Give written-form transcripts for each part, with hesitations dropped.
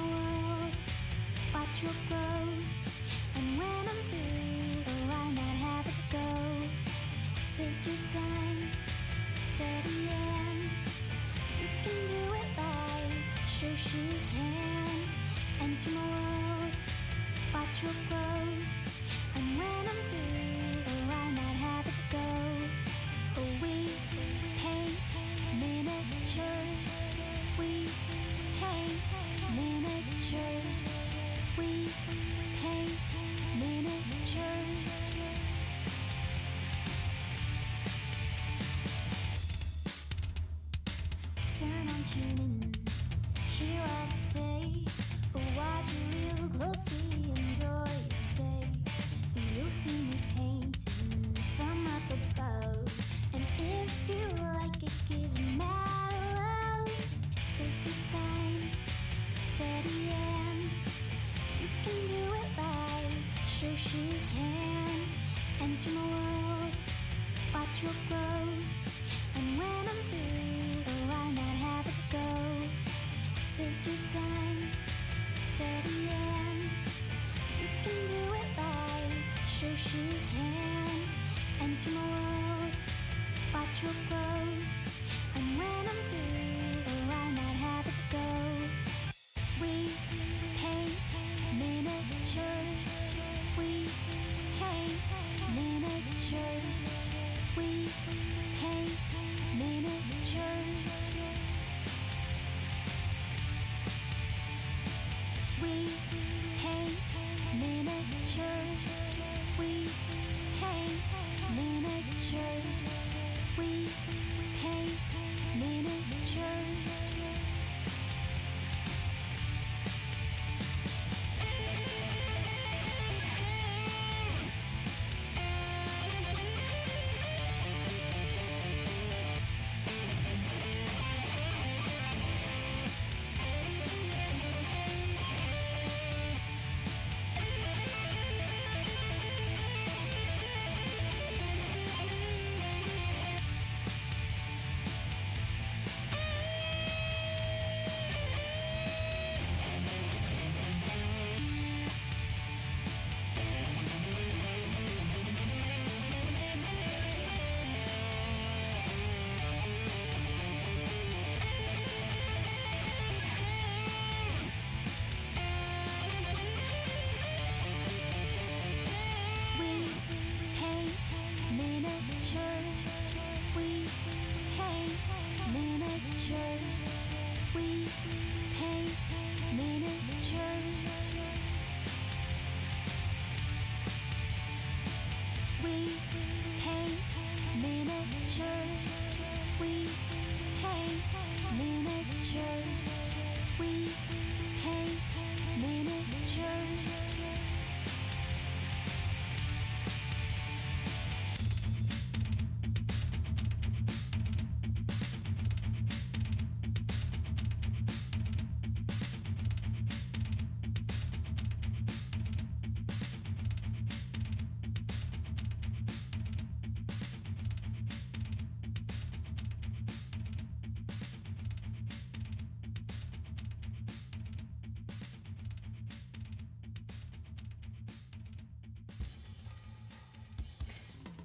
world, watch your clothes. And when I'm through, why not have it go? Take your time, steady and you can do it right. Shoshie can enter my world, watch your clothes. And when I'm through, why not have it go? We paint miniatures. We paint miniatures. We paint miniatures. Turn on tuning, hear all I say, but watch real closely, enjoy your stay. You'll see me painting from up above, and if you like it, give it mad love. Take your time, steady and you can do it right. Shoshie can enter my world, watch your clothes. And when I'm through, why not have it go? Take your time, steady and you can do it right. Shoshie can enter my world, watch your clothes. And when I'm through, why not have it go? We paint miniatures. We paint miniatures. We paint miniatures. We paint miniatures. We paint miniatures. We paint miniatures. We paint miniatures. We paint miniatures. We paint miniatures. We paint miniatures. We paint miniatures. We paint miniatures.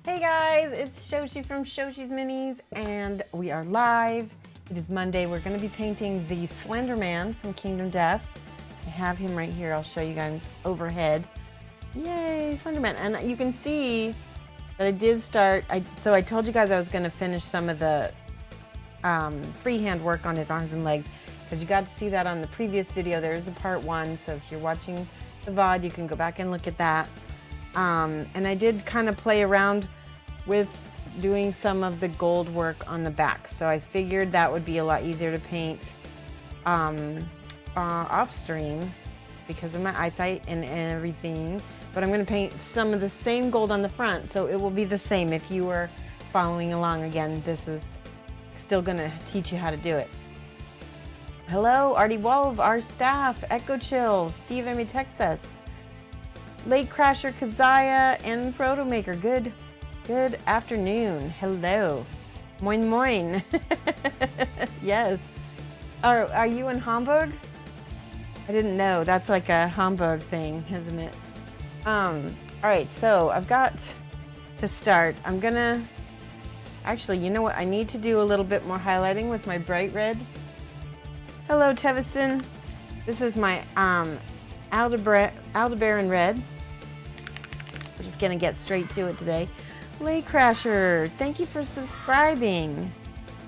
Hey guys, it's Shoshie from Shoshie's Minis, and we are live. It is Monday. We're going to be painting the Slenderman from Kingdom Death. I have him right here. I'll show you guys overhead. Yay, Slenderman. And you can see that I did start, so I told you guys I was going to finish some of the freehand work on his arms and legs, because you got to see that on the previous video. There is a part 1, so if you're watching the VOD, you can go back and look at that. And I did kind of play around with doing some of the gold work on the back, so I figured that would be a lot easier to paint off stream because of my eyesight and everything. But I'm going to paint some of the same gold on the front, so it will be the same. If you were following along, again, this is still going to teach you how to do it. Hello, Artie Wolf, our staff, Echo Chill, Steve Emmy, Texas, Lake Crasher, Kazaya, and Protomaker. Good afternoon. Hello. Moin moin. Yes. Are you in Hamburg? I didn't know. That's like a Hamburg thing, isn't it? All right, so I've got to start. I'm gonna, actually, you know what? I need to do a little bit more highlighting with my bright red. Hello, Teviston. This is my Aldebaran red. We're just gonna get straight to it today. Lay Crasher, thank you for subscribing.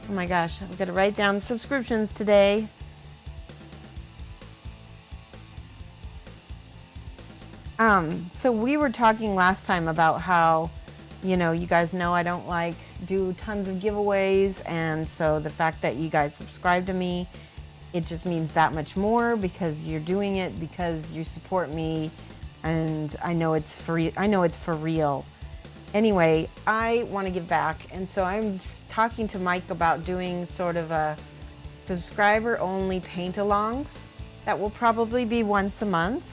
Oh my gosh, I'm gonna write down subscriptions today. So we were talking last time about how, you know, you guys know I don't like do tons of giveaways, and so the fact that you guys subscribe to me, it just means that much more because you're doing it because you support me, and I know it's for real. Anyway, I want to give back, and so I'm talking to Mike about doing sort of a subscriber only paint alongs that will probably be once a month.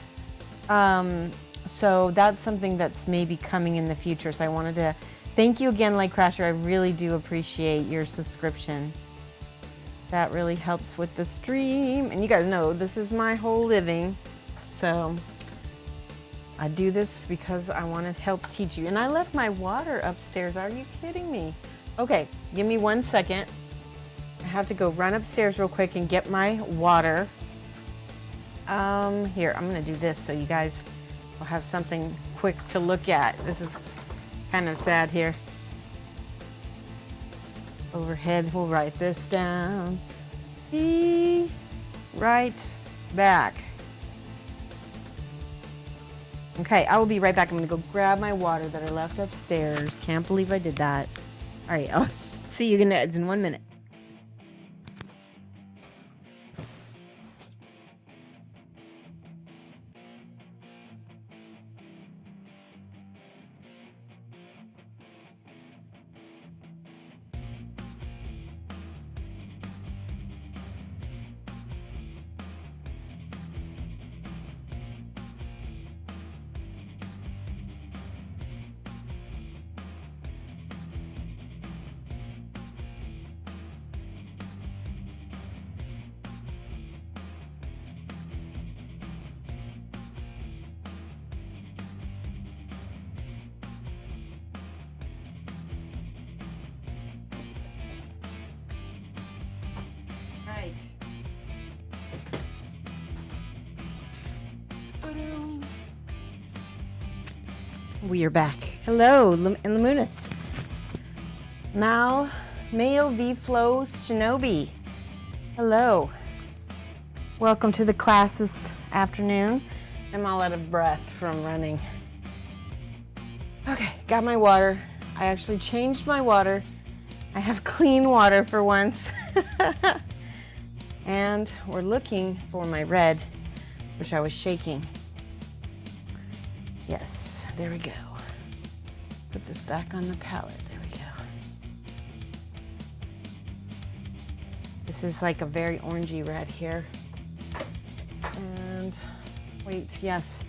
So that's something that's maybe coming in the future. So I wanted to thank you again, Light Crasher. I really do appreciate your subscription. That really helps with the stream. And you guys know this is my whole living. So I do this because I want to help teach you. And I left my water upstairs. Are you kidding me? Okay, give me 1 second. I have to go run upstairs real quick and get my water. Here, I'm gonna do this so you guys will have something quick to look at. This is kind of sad here. Overhead, we'll write this down. Be right back. Okay, I will be right back. I'm gonna go grab my water that I left upstairs. Can't believe I did that. All right, I'll see you guys in 1 minute. We are back. Hello, and Lamunis. Mail V Flow Shinobi. Hello. Welcome to the class this afternoon. I'm all out of breath from running. Okay, got my water. I actually changed my water. I have clean water for once. And we're looking for my red, which I was shaking. Yes, there we go. Put this back on the palette. There we go. This is like a very orangey red here. And wait, yes,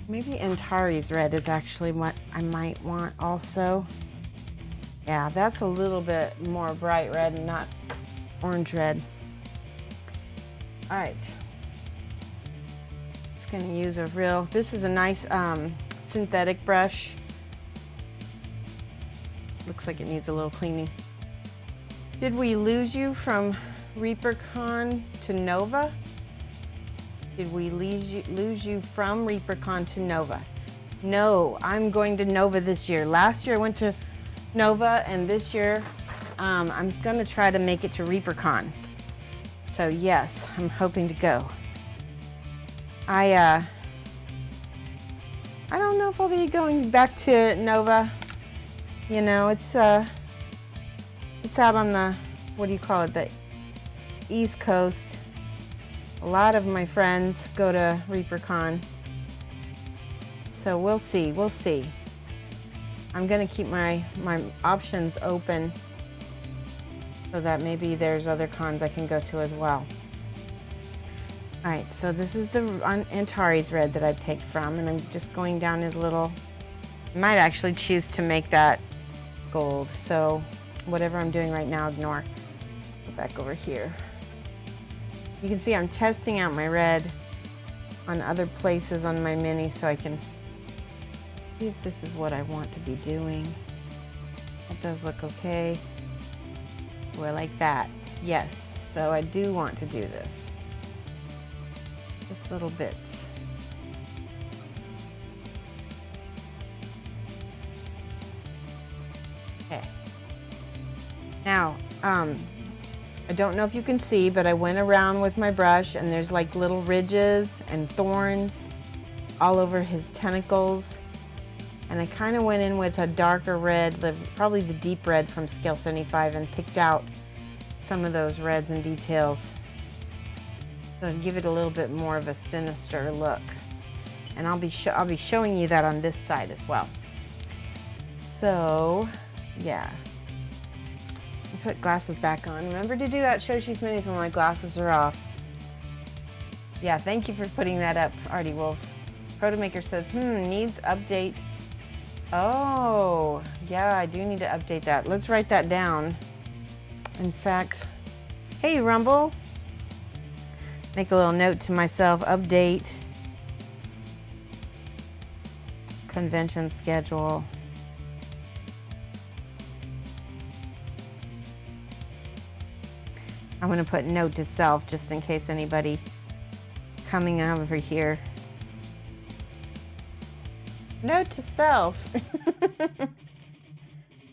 maybe Antares red is actually what I might want also. Yeah, that's a little bit more bright red and not orange red. All right, just gonna use a real, this is a nice synthetic brush. Looks like it needs a little cleaning. Did we lose you from ReaperCon to Nova? Did we lose you from ReaperCon to Nova? No, I'm going to Nova this year. Last year I went to Nova, and this year I'm gonna try to make it to ReaperCon. So yes, I'm hoping to go. I don't know if I'll be going back to Nova. You know, it's out on the, what do you call it, the East Coast. A lot of my friends go to ReaperCon. So we'll see, we'll see. I'm gonna keep my options open so that maybe there's other cons I can go to as well. All right, so this is the Antares red that I picked from, and I'm just going down his little, I might actually choose to make that gold. So whatever I'm doing right now, ignore. Go back over here. You can see I'm testing out my red on other places on my mini so I can see if this is what I want to be doing. That does look okay. Oh, I like that. Yes, so I do want to do this. Just little bits. Okay. Now, I don't know if you can see, but I went around with my brush and there's like little ridges and thorns all over his tentacles. And I kind of went in with a darker red, probably the deep red from Scale 75, and picked out some of those reds and details. So give it a little bit more of a sinister look. And I'll be showing you that on this side as well. So, yeah. Put glasses back on. Remember to do that Shoshie's Minis when my glasses are off. Yeah, thank you for putting that up, Artie Wolf. Protomaker says, needs update. Oh, yeah, I do need to update that. Let's write that down. In fact, hey, Rumble. Make a little note to myself, update convention schedule. I'm going to put note to self just in case anybody coming over here. Note to self.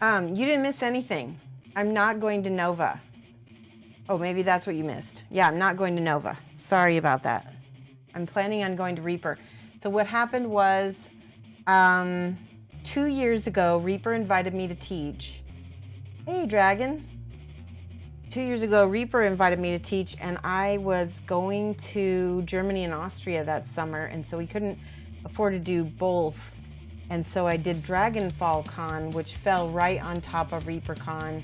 You didn't miss anything. I'm not going to Nova. Oh, maybe that's what you missed. Yeah, I'm not going to Nova. Sorry about that. I'm planning on going to Reaper. So what happened was 2 years ago, Reaper invited me to teach. Hey, Dragon. 2 years ago, Reaper invited me to teach, and I was going to Germany and Austria that summer, and so we couldn't afford to do both. And so I did Dragonfall Con, which fell right on top of ReaperCon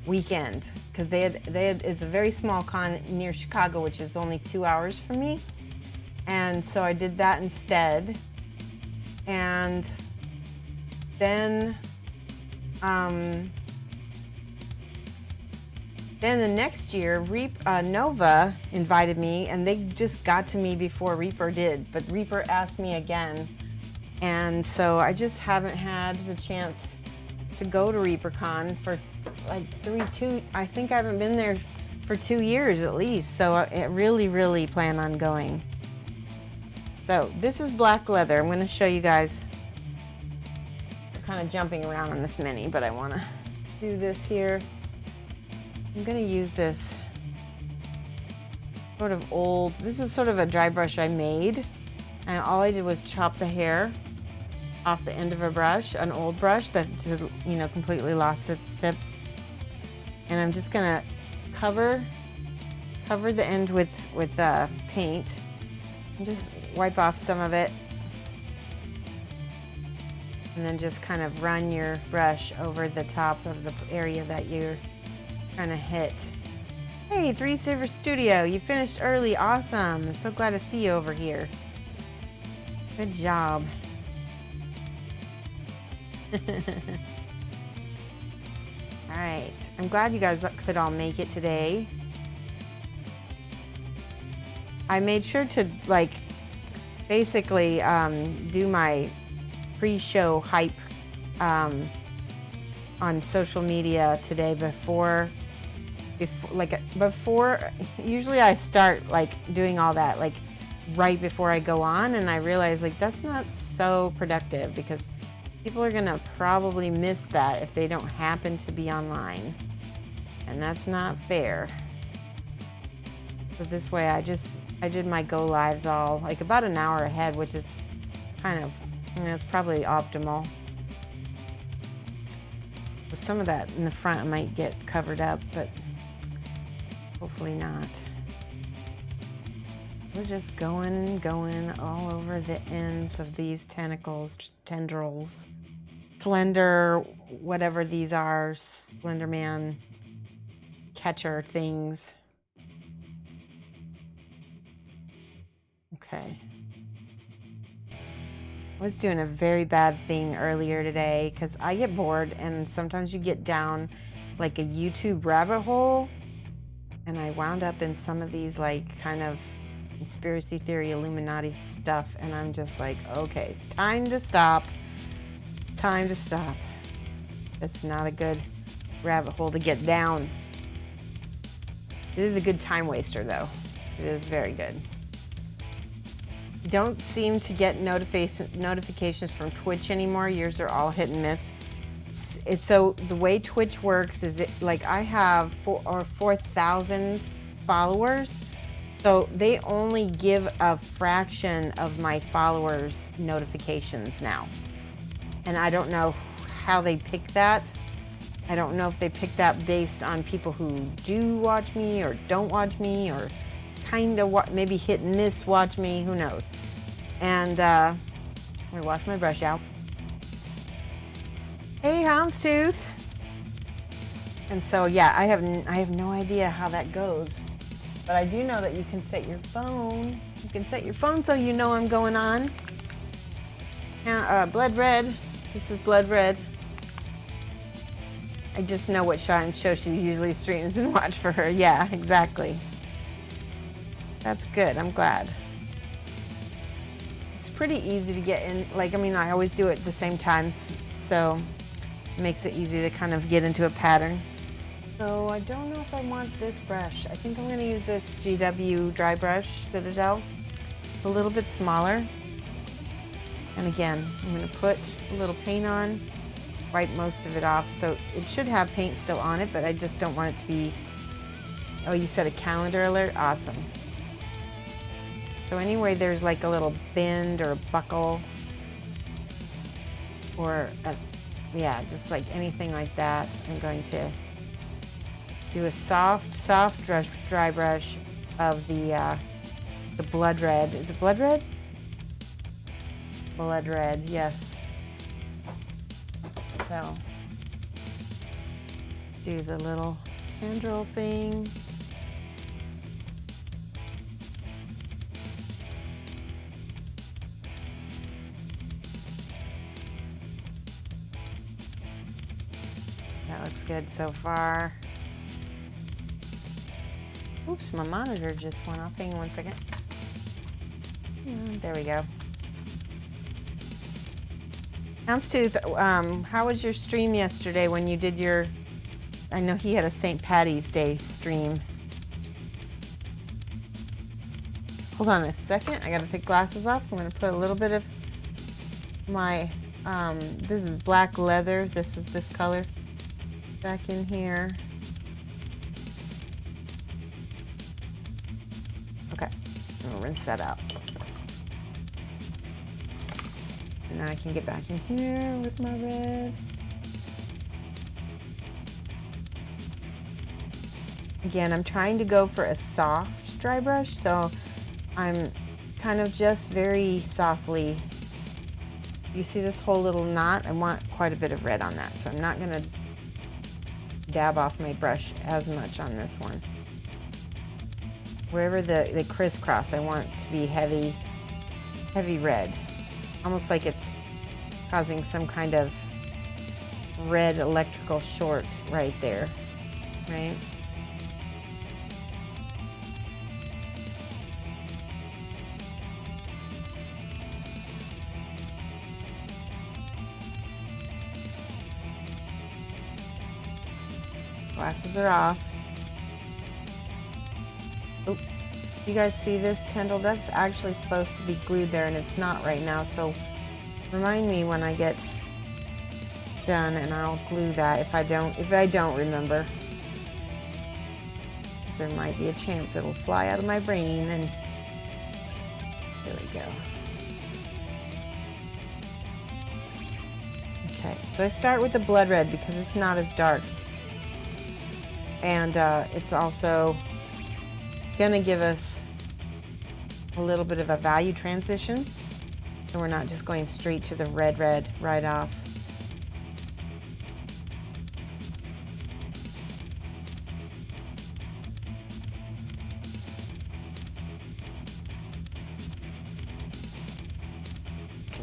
weekend, because it's a very small con near Chicago, which is only 2 hours from me. And so I did that instead. And then the next year, Nova invited me, and they just got to me before Reaper did, but Reaper asked me again. And so I just haven't had the chance to go to ReaperCon for like I think I haven't been there for 2 years at least. So I really plan on going. So this is black leather. I'm going to show you guys. I'm kind of jumping around on this mini, but I want to do this here. I'm going to use this sort of old, this is sort of a dry brush I made, and all I did was chop the hair off the end of a brush, an old brush that just, completely lost its tip. And I'm just going to cover the end with paint and just wipe off some of it. And then just kind of run your brush over the top of the area that you're trying to hit. Hey, 3 Silver Studio, you finished early. Awesome. I'm so glad to see you over here. Good job. All right. I'm glad you guys could all make it today. I made sure to basically do my pre-show hype on social media today before usually I start doing all that right before I go on, and I realize that's not so productive because people are gonna probably miss that if they don't happen to be online, and that's not fair. So this way I did my go lives all about an hour ahead, which is kind of, it's probably optimal. So some of that in the front might get covered up, but hopefully not. We're just going all over the ends of these tendrils, slender, whatever these are, Slenderman catcher things. Okay. I was doing a very bad thing earlier today because I get bored, and sometimes you get down a YouTube rabbit hole, and I wound up in some of these kind of conspiracy theory, Illuminati stuff, and I'm just like, okay, it's time to stop. Time to stop. That's not a good rabbit hole to get down. It is a good time waster, though. It is very good. Don't seem to get notifications from Twitch anymore. Yours are all hit and miss. So the way Twitch works is like I have 4,000 followers, so they only give a fraction of my followers notifications now. And I don't know how they pick that. I don't know if they pick that based on people who do watch me or don't watch me, or kind of maybe hit and miss watch me, who knows. And I'm gonna wash my brush out. Hey, Houndstooth. And so, yeah, I have no idea how that goes, but I do know that you can set your phone. You can set your phone so you know I'm going on. Blood Red. This is Blood Red. I just know what Shoshie usually streams and watch for her. Yeah, exactly. That's good. I'm glad. It's pretty easy to get in. Like, I mean, I always do it at the same time, so it makes it easy to kind of get into a pattern. So I don't know if I want this brush. I think I'm going to use this GW dry brush, Citadel. It's a little bit smaller. And again, I'm going to put a little paint on, wipe most of it off. So it should have paint still on it, but I just don't want it to be... Oh, you said a calendar alert? Awesome. So anyway, there's like a little bend or a buckle, or yeah, just like anything like that. I'm going to do a soft dry brush of the Blood Red. Is it Blood Red? Blood Red, yes. So do the little tendril thing. That looks good so far. Oops, my monitor just went off. Hang on 1 second. There we go. Houndstooth, how was your stream yesterday when you did your... I know he had a St. Patty's Day stream. Hold on a second. I gotta take glasses off. I'm gonna put a little bit of my... this is black leather. This is this color. Back in here. Okay, I'm gonna rinse that out. And now I can get back in here with my red. Again, I'm trying to go for a soft dry brush, so I'm kind of just very softly. You see this whole little knot? I want quite a bit of red on that, so I'm not gonna dab off my brush as much on this one. Wherever the crisscross, I want it to be heavy red. Almost like it's causing some kind of red electrical short right there, right? Glasses are off. Oh, you guys see this tendril? That's actually supposed to be glued there, and it's not right now, so remind me when I get done and I'll glue that if I don't remember. There might be a chance it'll fly out of my brain, and there we go. Okay, so I start with the Blood Red because it's not as dark. And it's also gonna give us a little bit of a value transition. So we're not just going straight to the red right off.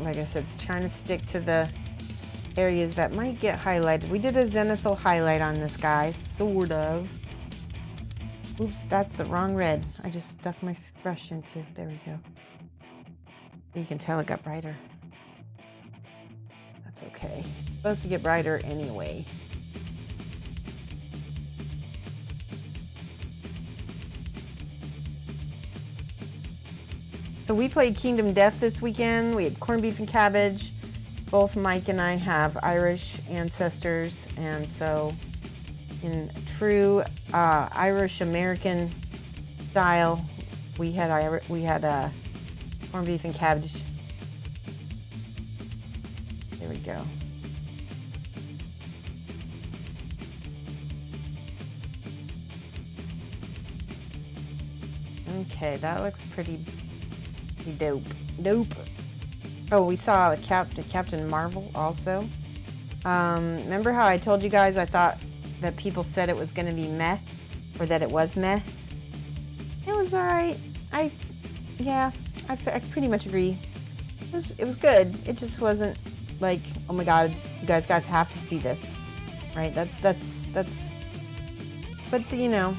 Like I said, it's trying to stick to the areas that might get highlighted. We did a zenithal highlight on this guy, sort of. Oops, that's the wrong red. I just stuck my brush into. There we go. You can tell it got brighter. That's okay. It's supposed to get brighter anyway. So we played Kingdom Death this weekend. We had corned beef and cabbage. Both Mike and I have Irish ancestors, and so in true Irish American style, we had corned beef and cabbage. There we go. Okay, that looks pretty dope. Oh, we saw Captain Marvel also. Remember how I told you guys I thought that people said it was going to be meh, or that it was meh? It was all right. I pretty much agree. It was good. It just wasn't like, oh my God, you guys have to see this, right? That's. But you know,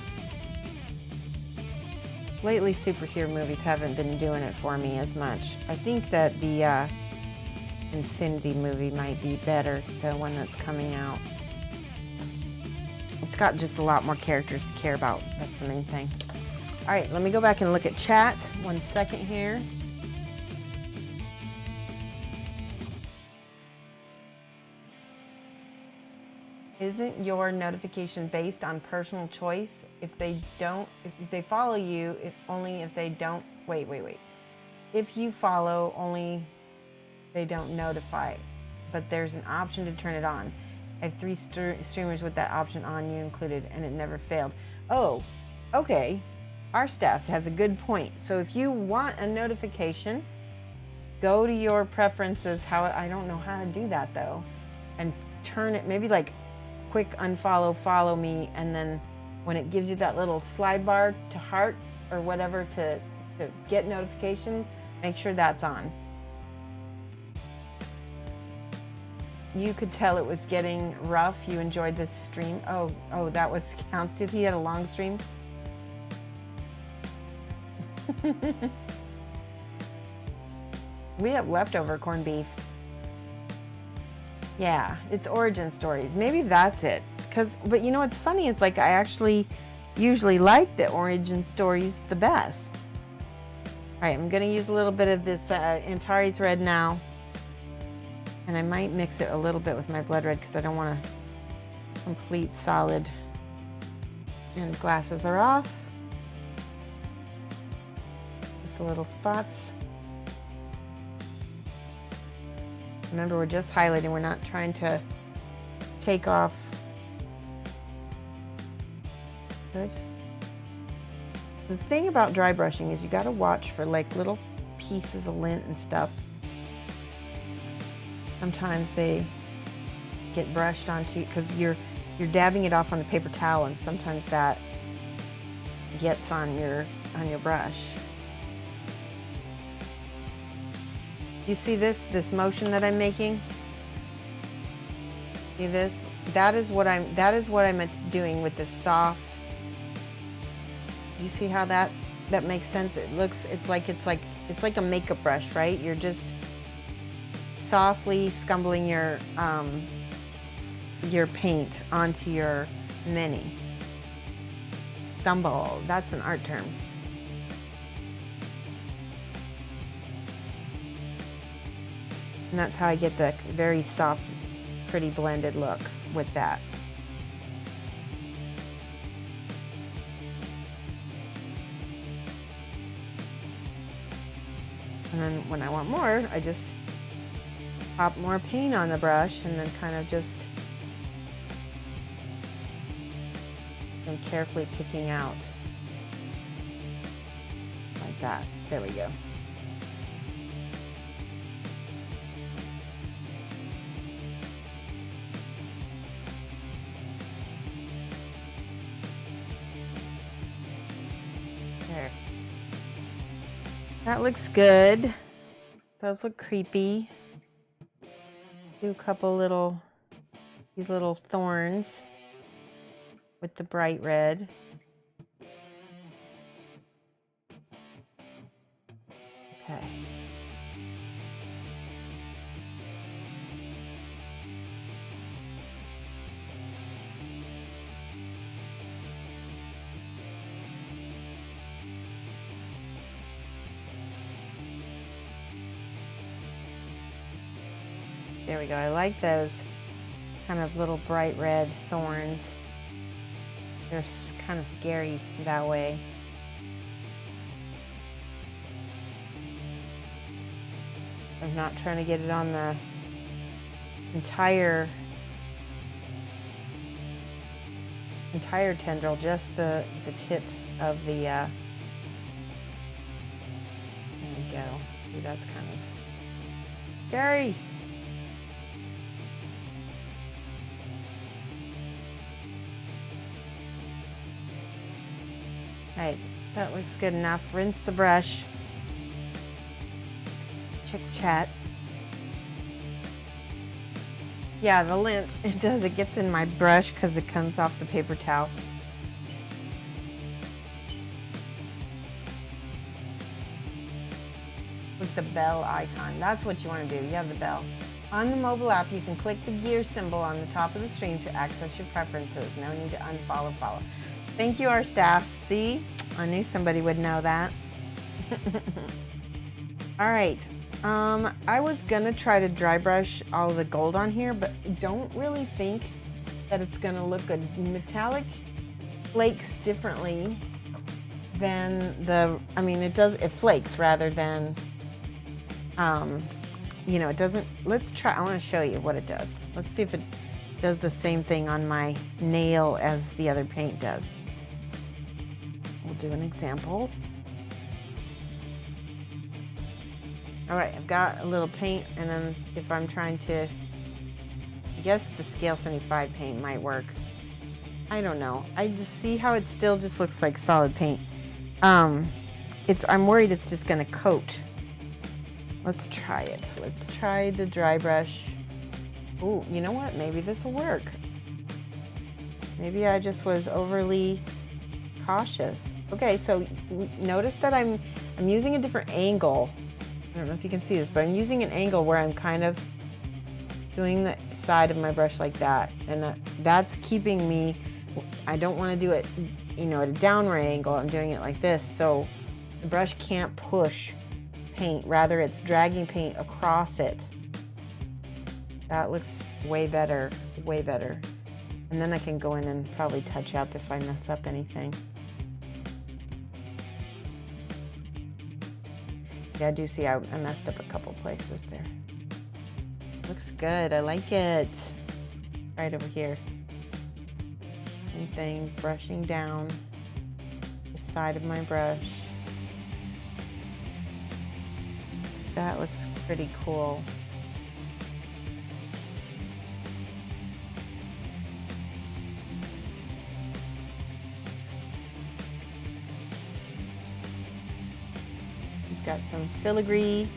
lately superhero movies haven't been doing it for me as much. I think that the Infinity movie might be better, the one that's coming out. It's got just a lot more characters to care about. That's the main thing. All right, let me go back and look at chat. 1 second here. Isn't your notification based on personal choice? If they follow you, only if they don't, wait. If you follow, only they don't notify, but there's an option to turn it on. I have 3 streamers with that option on, you included, and it never failed. Oh, okay. Our staff has a good point. So if you want a notification, go to your preferences. I don't know how to do that though, and turn it, maybe like quick unfollow, follow me, and then when it gives you that little slide bar to heart or whatever to get notifications, make sure that's on. You could tell it was getting rough. You enjoyed this stream. Oh, that was Houndstooth. He had a long stream. We have leftover corned beef. Yeah, it's origin stories. Maybe that's it. But you know what's funny is, like, I actually usually like the origin stories the best. All right, I'm going to use a little bit of this Antares red now. And I might mix it a little bit with my blood red because I don't want a complete solid. And glasses are off. Just a little spots. Remember, we're just highlighting. We're not trying to take off. The thing about dry brushing is you got to watch for like little pieces of lint and stuff. Sometimes they get brushed onto, because you're dabbing it off on the paper towel, and sometimes that gets on your brush. You see this motion that I'm making? See this? That is what I'm doing with this soft. Do you see how that makes sense? It's like a makeup brush, right? You're just softly scumbling your paint onto your mini. Scumble, that's an art term. And that's how I get the very soft, pretty blended look with that. And then when I want more, I just pop more paint on the brush and then kind of just and carefully picking out like that. There we go. There. That looks good. Those look creepy. Do a couple these little thorns with the bright red. Okay. There we go. I like those kind of little bright red thorns. They're kind of scary that way. I'm not trying to get it on the entire tendril, just the tip of the, there we go. See, that's kind of scary. All right, that looks good enough. Rinse the brush. Check chat. Yeah, the lint, it does. It gets in my brush because it comes off the paper towel. With the bell icon. That's what you want to do. You have the bell. On the mobile app, you can click the gear symbol on the top of the stream to access your preferences. No need to unfollow, follow. Thank you, our staff. See? I knew somebody would know that. All right. I was gonna try to dry brush all the gold on here, but don't really think that it's gonna look good. Metallic flakes differently than it flakes rather than, you know, it doesn't, let's try, I wanna show you what it does. Let's see if it does the same thing on my nail as the other paint does. We'll do an example. All right, I've got a little paint, and then if I'm trying to, I guess the scale 75 paint might work. I don't know. I just see how it still just looks like solid paint. I'm worried it's just gonna coat. Let's try it. Let's try the dry brush. Ooh, you know what? Maybe this will work. Maybe I just was overly cautious. Okay, so notice that I'm using a different angle. I don't know if you can see this, but I'm using an angle where I'm kind of doing the side of my brush like that. And that's keeping me, I don't want to do it, you know, at a downward angle. I'm doing it like this. So the brush can't push paint. Rather, it's dragging paint across it. That looks way better, way better. And then I can go in and probably touch up if I mess up anything. Yeah, I do see I messed up a couple places there. Looks good, I like it. Right over here. Same thing, brushing down the side of my brush. That looks pretty cool. Got some filigree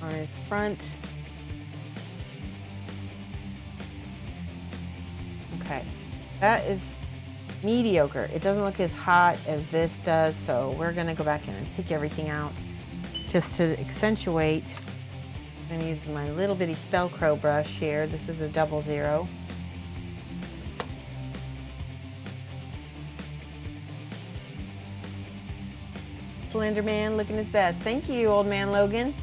on his front. Okay, that is mediocre. It doesn't look as hot as this does, so we're gonna go back in and pick everything out just to accentuate. I'm gonna use my little bitty Spellcrow brush here. This is a 00. Slenderman looking his best. Thank you, old man Logan.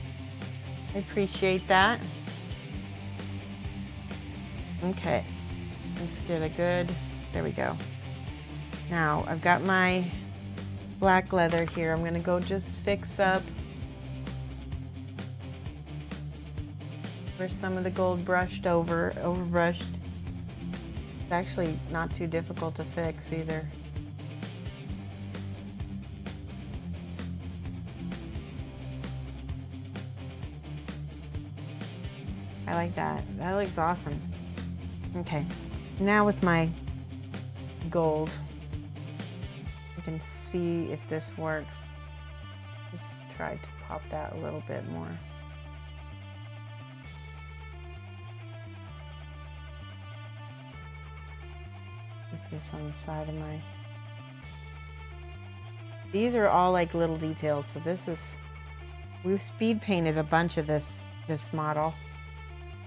I appreciate that. Okay, let's get a good, there we go. Now, I've got my black leather here. I'm gonna go just fix up where some of the gold brushed overbrushed. It's actually not too difficult to fix either. I like that. That looks awesome. Okay, now with my gold, you can see if this works. Just try to pop that a little bit more. Is this on the side of my... These are all like little details, so this is We've speed painted a bunch of this model.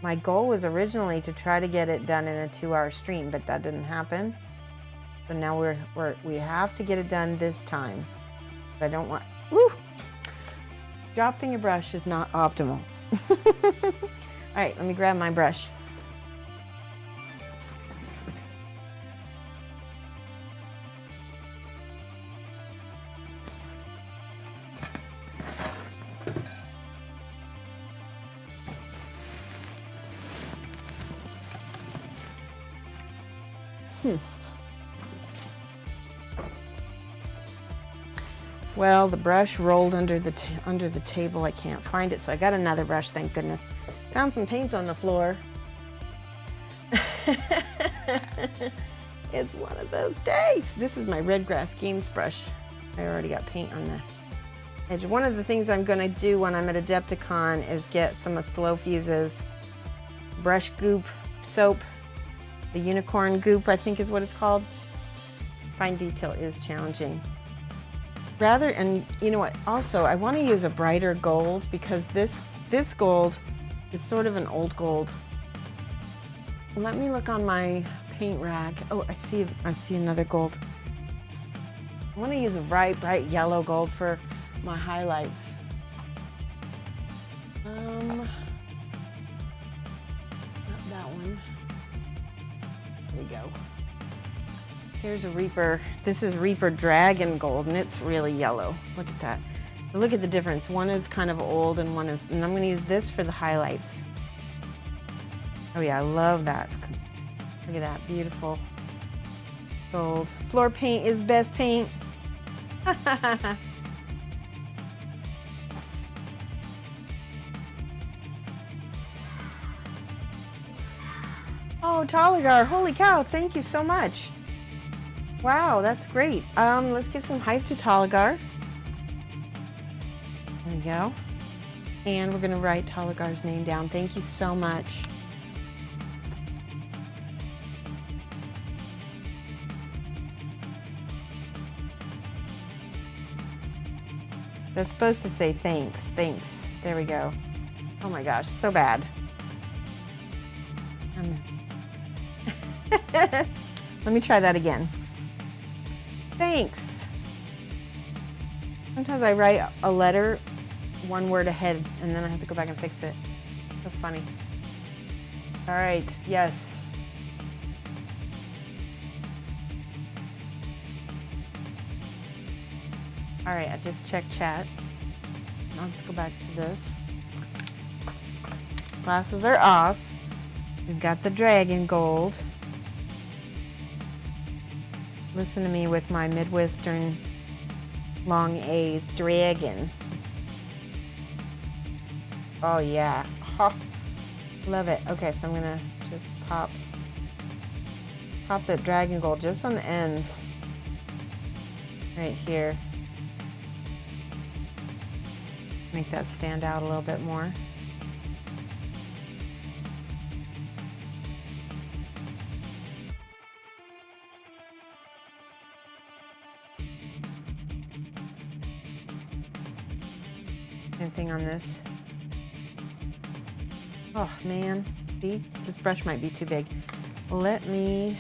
My goal was originally to try to get it done in a 2-hour stream, but that didn't happen. So now we have to get it done this time. I don't want, woo! Dropping a brush is not optimal. All right, let me grab my brush. Well, the brush rolled under the table. I can't find it, so I got another brush, thank goodness. Found some paints on the floor. It's one of those days. This is my Red Grass Games brush. I already got paint on the edge. One of the things I'm gonna do when I'm at Adepticon is get some of Slow Fuse's brush goop soap. The unicorn goop, I think is what it's called. Fine detail is challenging. And you know what, also I want to use a brighter gold because this gold is sort of an old gold. Let me look on my paint rack. Oh, I see another gold. I want to use a bright yellow gold for my highlights. Not that one. There we go. Here's a Reaper. This is Reaper Dragon Gold, and it's really yellow. Look at that. But look at the difference. One is kind of old, and one is, and I'm going to use this for the highlights. Oh yeah, I love that. Look at that, beautiful gold. Floor paint is best paint. Oh, Talagar, holy cow, thank you so much. Wow, that's great. Let's give some hype to Talagar. There we go. And we're gonna write Talagar's name down. Thank you so much. That's supposed to say thanks, thanks. There we go. Oh my gosh, so bad. Let me try that again. Thanks. Sometimes I write a letter one word ahead and then I have to go back and fix it. So funny. All right, yes. All right, I just checked chat. Now let's go back to this. Glasses are off. We've got the dragon gold. Listen to me with my Midwestern long A's. Dragon. Oh yeah. Oh, love it. Okay, so I'm gonna just pop that dragon gold just on the ends. Right here. Make that stand out a little bit more. Same thing on this. Oh man, see, this brush might be too big. Let me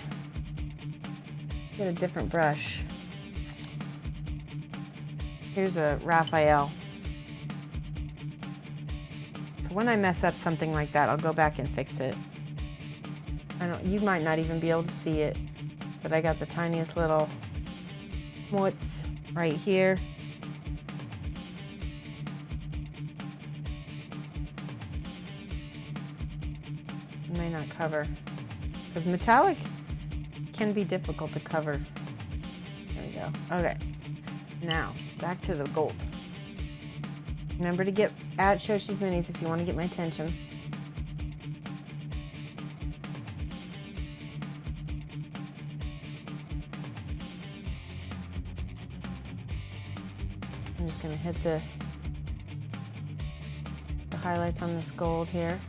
get a different brush. Here's a Raphael. So when I mess up something like that, I'll go back and fix it. You might not even be able to see it, but I got the tiniest little smuts right here. May not cover because metallic can be difficult to cover. There we go. Okay, now back to the gold. Remember to get at Shoshie's Minis if you want to get my attention. I'm just going to hit the highlights on this gold here.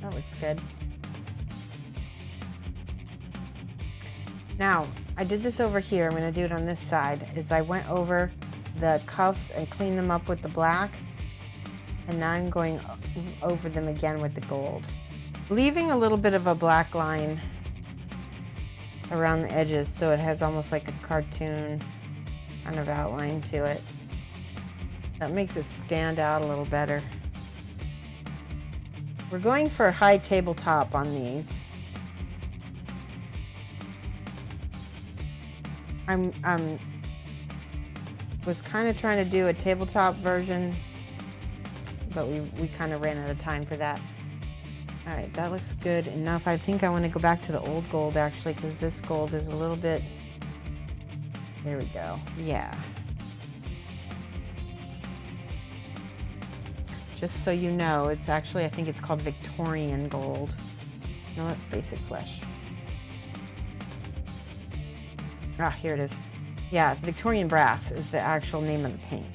That looks good. Now, I did this over here. I'm going to do it on this side. Is I went over the cuffs and cleaned them up with the black. And now I'm going over them again with the gold. Leaving a little bit of a black line around the edges so it has almost like a cartoon kind of outline to it. That makes it stand out a little better. We're going for a high tabletop on these. I was kind of trying to do a tabletop version, but we kind of ran out of time for that. All right, that looks good enough. I think I want to go back to the old gold actually, because this gold is a little bit, there we go. Yeah. Just so you know, it's actually, I think it's called Victorian gold. No, that's basic flesh. Ah, here it is. Yeah, it's Victorian brass is the actual name of the paint.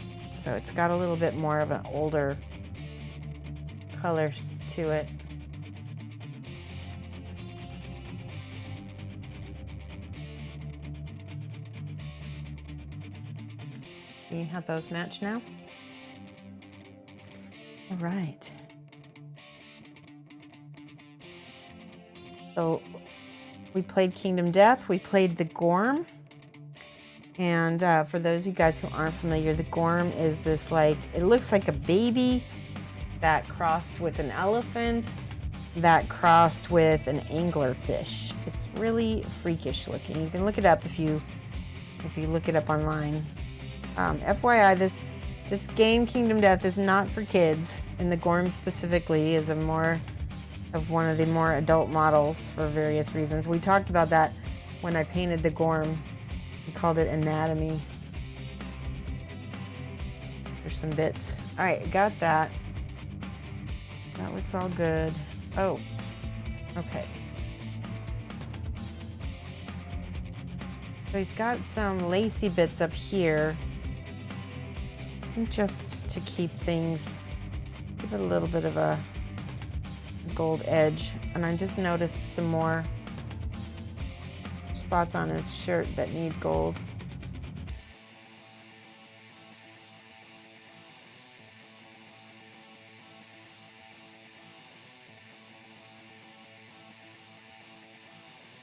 So it's got a little bit more of an older colors to it. See how those match now? All right. So we played Kingdom Death, we played the Gorm. And for those of you guys who aren't familiar, the Gorm is this like, it looks like a baby that crossed with an elephant, that crossed with an anglerfish. It's really freakish looking. You can look it up if you look it up online. FYI, this game, Kingdom Death, is not for kids, and the Gorm specifically is one of the more adult models for various reasons. We talked about that when I painted the Gorm. We called it Anatomy. There's some bits. All right, got that. That looks all good. Oh, okay. So he's got some lacy bits up here. I think just to keep things, give it a little bit of a gold edge. And I just noticed some more spots on his shirt that need gold.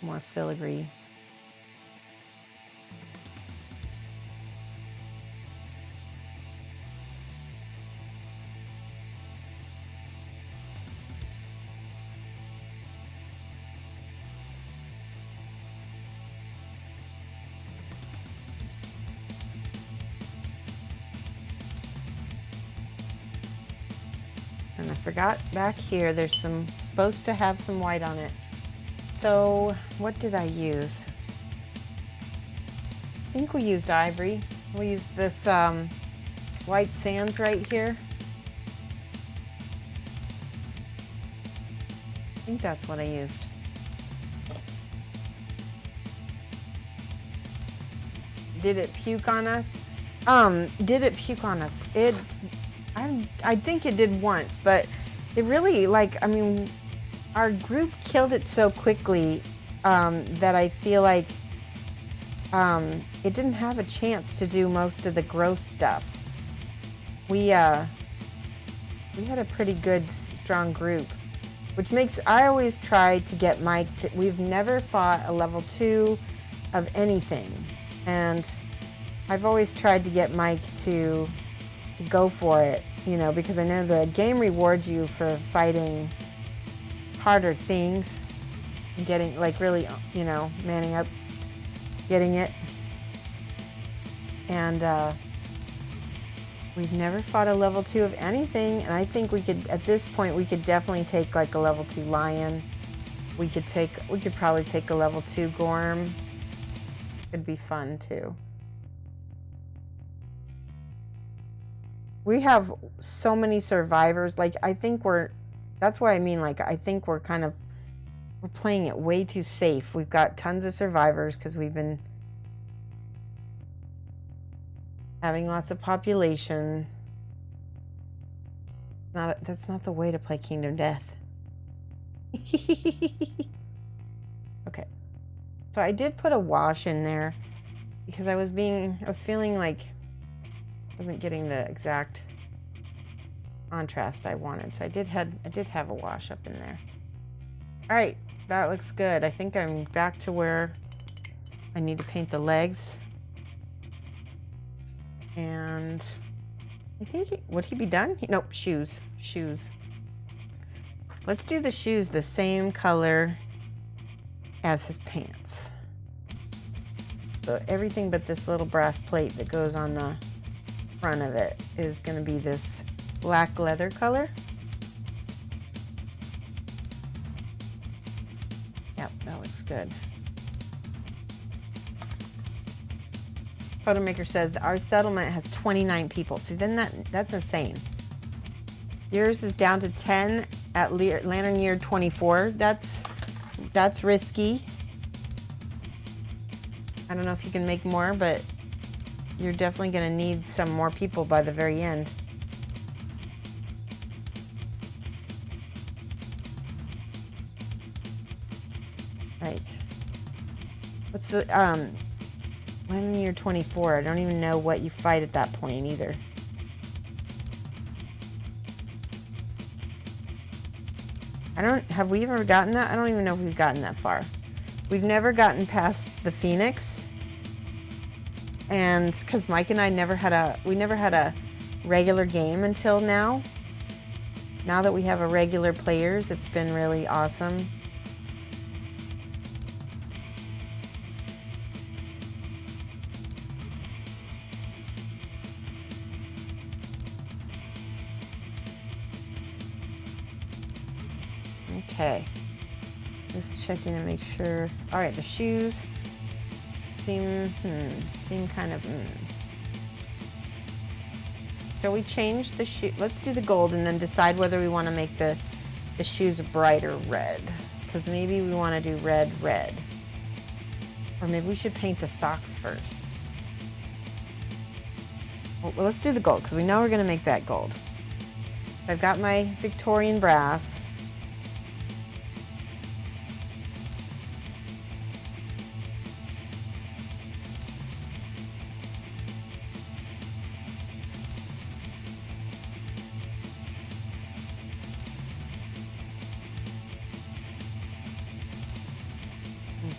More filigree. And I forgot back here, there's supposed to have some white on it. So what did I use? I think we used ivory. We used this white sands right here. I think that's what I used. Did it puke on us? Did it puke on us? I think it did once, but it really, like, I mean, our group killed it so quickly that I feel like it didn't have a chance to do most of the growth stuff. We had a pretty good, strong group, which makes, I always try to get Mike to, we've never fought a level 2 of anything. And I've always tried to get Mike to go for it, you know, because I know the game rewards you for fighting harder things, getting, like, really, you know, manning up, getting it. And we've never fought a level 2 of anything, and I think we could, at this point, we could definitely take like a level 2 lion. We could probably take a level 2 Gorm. It'd be fun too. We have so many survivors. Like, I think that's why I mean, like, I think we're playing it way too safe. We've got tons of survivors because we've been having lots of population. That's not the way to play Kingdom Death. Okay, so I did put a wash in there because I was feeling like I wasn't getting the exact contrast I wanted. So I did have a wash up in there. All right, that looks good. I think I'm back to where I need to paint the legs. And I think, would he be done? Nope, shoes. Let's do the shoes the same color as his pants. So everything but this little brass plate that goes on the front of it is going to be this black leather color. Yep, that looks good. Photomaker says that our settlement has 29 people. See, then that's insane. Yours is down to 10 at lantern year 24. That's risky. I don't know if you can make more, but you're definitely going to need some more people by the very end. Right. What's the lantern year 24? I don't even know what you fight at that point either. Have we ever gotten that? I don't even know if we've gotten that far. We've never gotten past the Phoenix. And because Mike and I never had a regular game until now. Now that we have a regular players, it's been really awesome. Okay, just checking to make sure. All right, the shoes seem kind of. Shall we change the shoe? Let's do the gold and then decide whether we want to make the shoes a brighter red, because maybe we want to do red, or maybe we should paint the socks first. Well, let's do the gold because we know we're going to make that gold. So I've got my Victorian brass.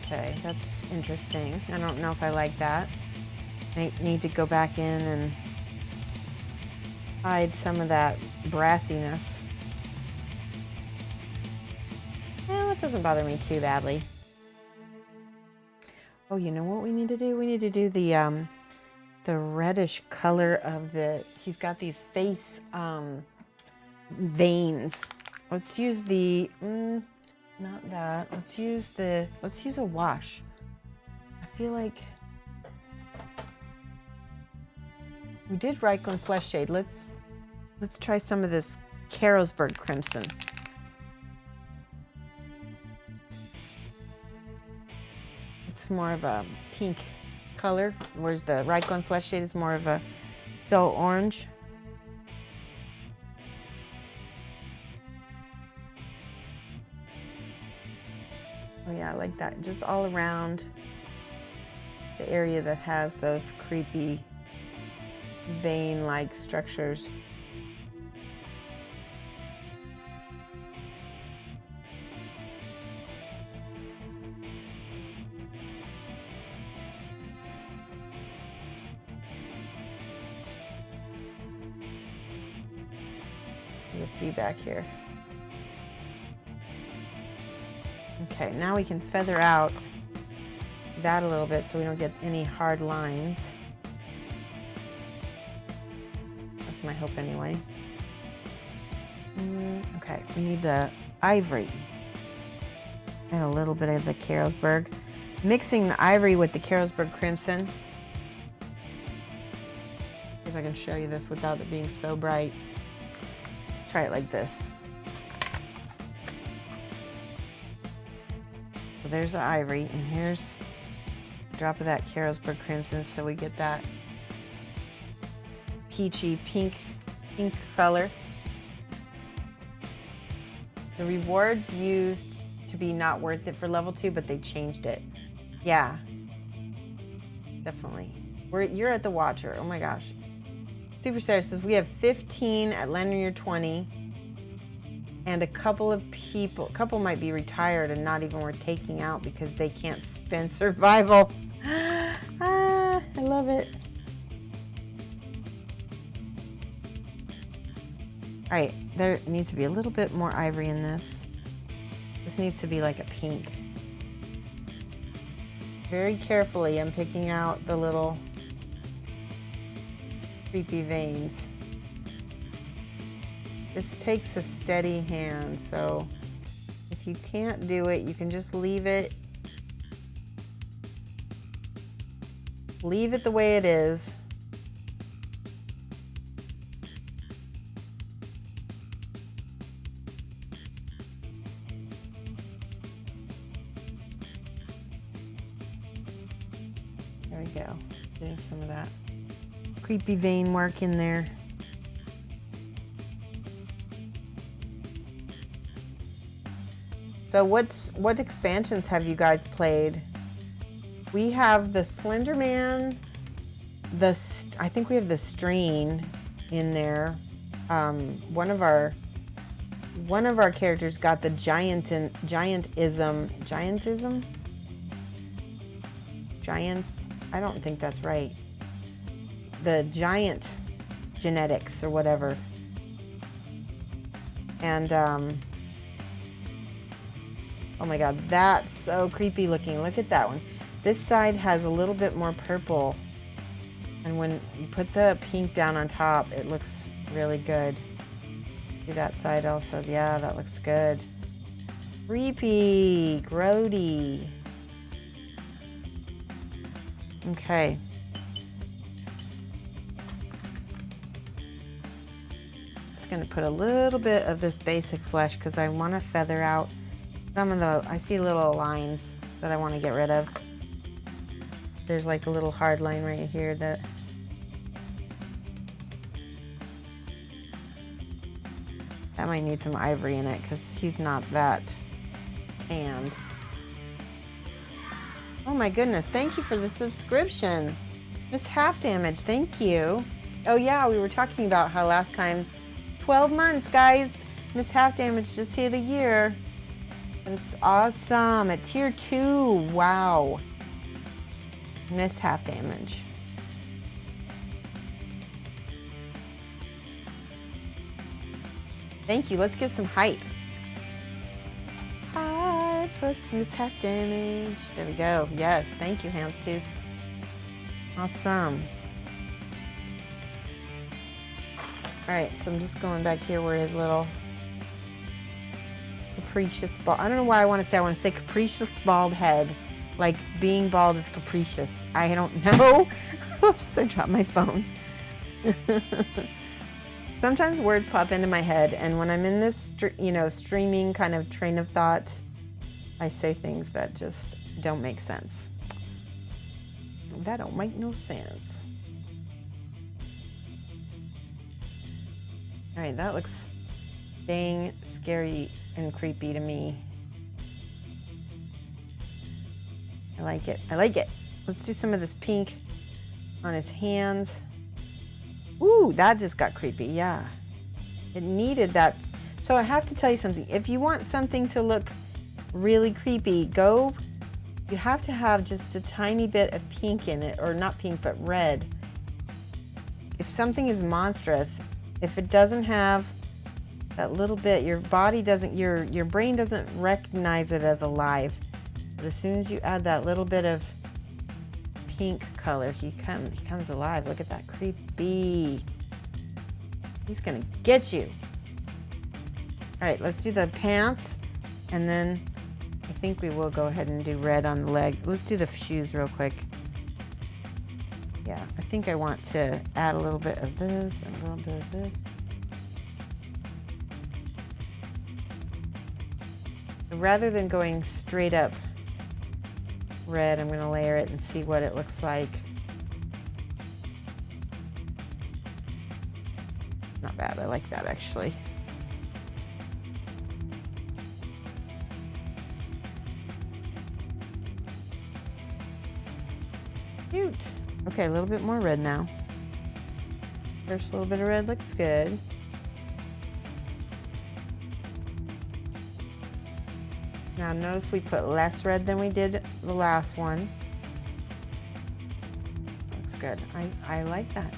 Okay, that's interesting. I don't know if I like that. I need to go back in and hide some of that brassiness. Well, it doesn't bother me too badly. Oh, you know what we need to do? We need to do the reddish color of he's got these face veins. Let's use the not that. Let's use a wash. I feel like we did Reichland Flesh Shade. Let's try some of this Carrollsberg Crimson. It's more of a pink color, whereas the Reichland Flesh Shade is more of a dull orange. Oh yeah, I like that. Just all around the area that has those creepy vein-like structures. There's a few back here. Okay, now we can feather out that a little bit so we don't get any hard lines. That's my hope anyway. Okay, we need the ivory and a little bit of the Carrollsberg. Mixing the ivory with the Carrollsberg Crimson. See if I can show you this without it being so bright. Let's try it like this. So there's the ivory, and here's a drop of that Carrollsberg Crimson, so we get that peachy pink color. The rewards used to be not worth it for level 2, but they changed it. Yeah, definitely. You're at the Watcher. Oh my gosh. Superstar says we have 15 at Linear 20, and a couple might be retired and not even worth taking out because they can't spend survival. I love it. All right, there needs to be a little bit more ivory in this. This needs to be like a pink. Very carefully, I'm picking out the little creepy veins. This takes a steady hand, so if you can't do it, you can just leave it. Leave it the way it is. There we go. Getting some of that creepy vein work in there. So what expansions have you guys played? We have the Slenderman, I think we have the Strain in there. One of our characters got the giantism. I don't think that's right. The giant genetics or whatever. And oh my god, that's so creepy looking. Look at that one. This side has a little bit more purple, and when you put the pink down on top, it looks really good. Do that side also. Yeah, that looks good. Creepy, grody. Okay. Just gonna put a little bit of this basic flesh because I want to feather out some of the, I see little lines that I want to get rid of. There's like a little hard line right here that might need some ivory in it because he's not that tanned. Oh my goodness, thank you for the subscription. Miss Half Damage, thank you. Oh yeah, we were talking about how last time, 12 months guys, Miss Half Damage just hit a year. It's awesome. At tier 2. Wow. Miss Half Damage. Thank you. Let's give some hype. Hype for Miss Half Damage. There we go. Yes. Thank you, Houndstooth. Awesome. Alright, so I'm just going back here where his little capricious bald. I don't know why I want to say capricious bald head. Like being bald is capricious. I don't know. Oops, I dropped my phone. Sometimes words pop into my head, and when I'm in this, streaming kind of train of thought, I say things that just don't make sense. That don't make no sense. All right, that looks dang scary and creepy to me. I like it. I like it. Let's do some of this pink on his hands. Ooh, that just got creepy. Yeah. It needed that. So I have to tell you something. If you want something to look really creepy, you have to have just a tiny bit of pink in it, or not pink, but red. If something is monstrous, if it doesn't have that little bit, your body doesn't, your brain doesn't recognize it as alive. But as soon as you add that little bit of pink color, he comes alive. Look at that, creepy. He's gonna get you. All right, let's do the pants, and then I think we will go ahead and do red on the leg. Let's do the shoes real quick. Yeah, I think I want to add a little bit of this and a little bit of this. Rather than going straight up red, I'm going to layer it and see what it looks like. Not bad. I like that actually. Cute. Okay, a little bit more red now. First little bit of red looks good. Now notice we put less red than we did the last one. Looks good. I like that.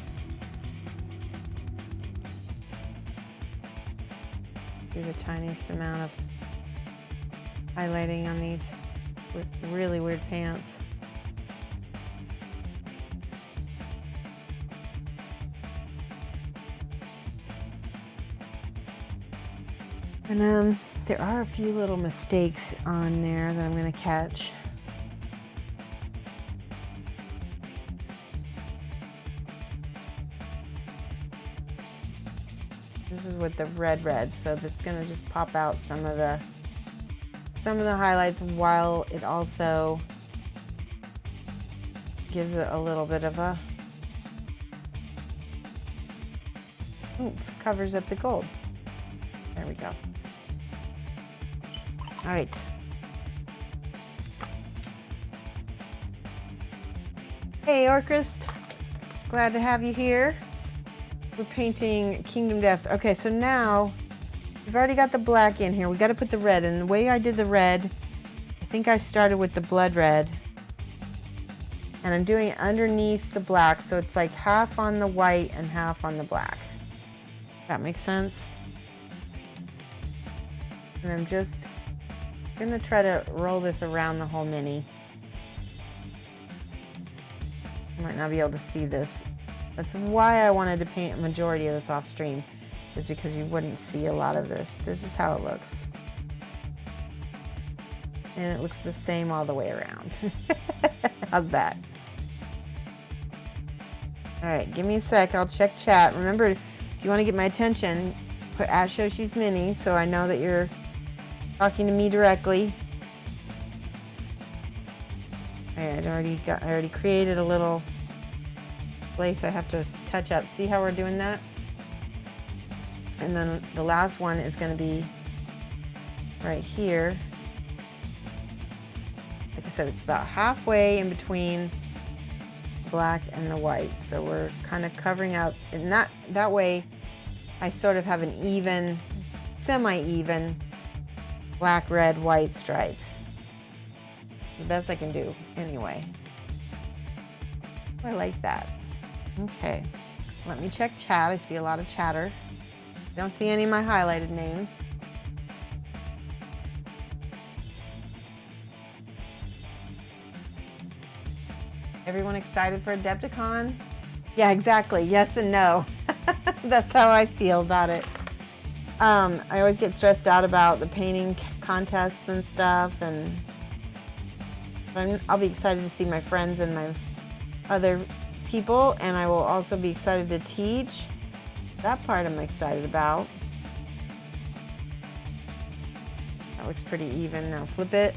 Do the tiniest amount of highlighting on these really weird pants. And there are a few little mistakes on there that I'm going to catch. This is with the red, so that's going to just pop out some of the highlights, while it also gives it a little bit of a covers up the gold. There we go. All right. Hey, Orcrist. Glad to have you here. We're painting Kingdom Death. Okay, so now we've already got the black in here. We got to put the red in. The way I did the red, I think I started with the blood red. And I'm doing it underneath the black, so it's like half on the white and half on the black. That makes sense? And I'm just gonna try to roll this around the whole mini. You might not be able to see this. That's why I wanted to paint a majority of this off stream, is because you wouldn't see a lot of this. This is how it looks. And it looks the same all the way around. How's that? All right, give me a sec, I'll check chat. Remember, if you want to get my attention, put @Shoshie's Mini so I know that you're talking to me directly. I already created a little place I have to touch up. See how we're doing that? And then the last one is going to be right here. Like I said, it's about halfway in between black and the white. So we're kind of covering up, and that way I sort of have an even, semi-even black, red, white stripe. The best I can do anyway. I like that. Okay, let me check chat. I see a lot of chatter. I don't see any of my highlighted names. Everyone excited for Adepticon? Yeah, exactly. Yes and no. That's how I feel about it. I always get stressed out about the painting contests and stuff, and I'll be excited to see my friends and my other people, and I will also be excited to teach. That part I'm excited about. That looks pretty even. Now flip it.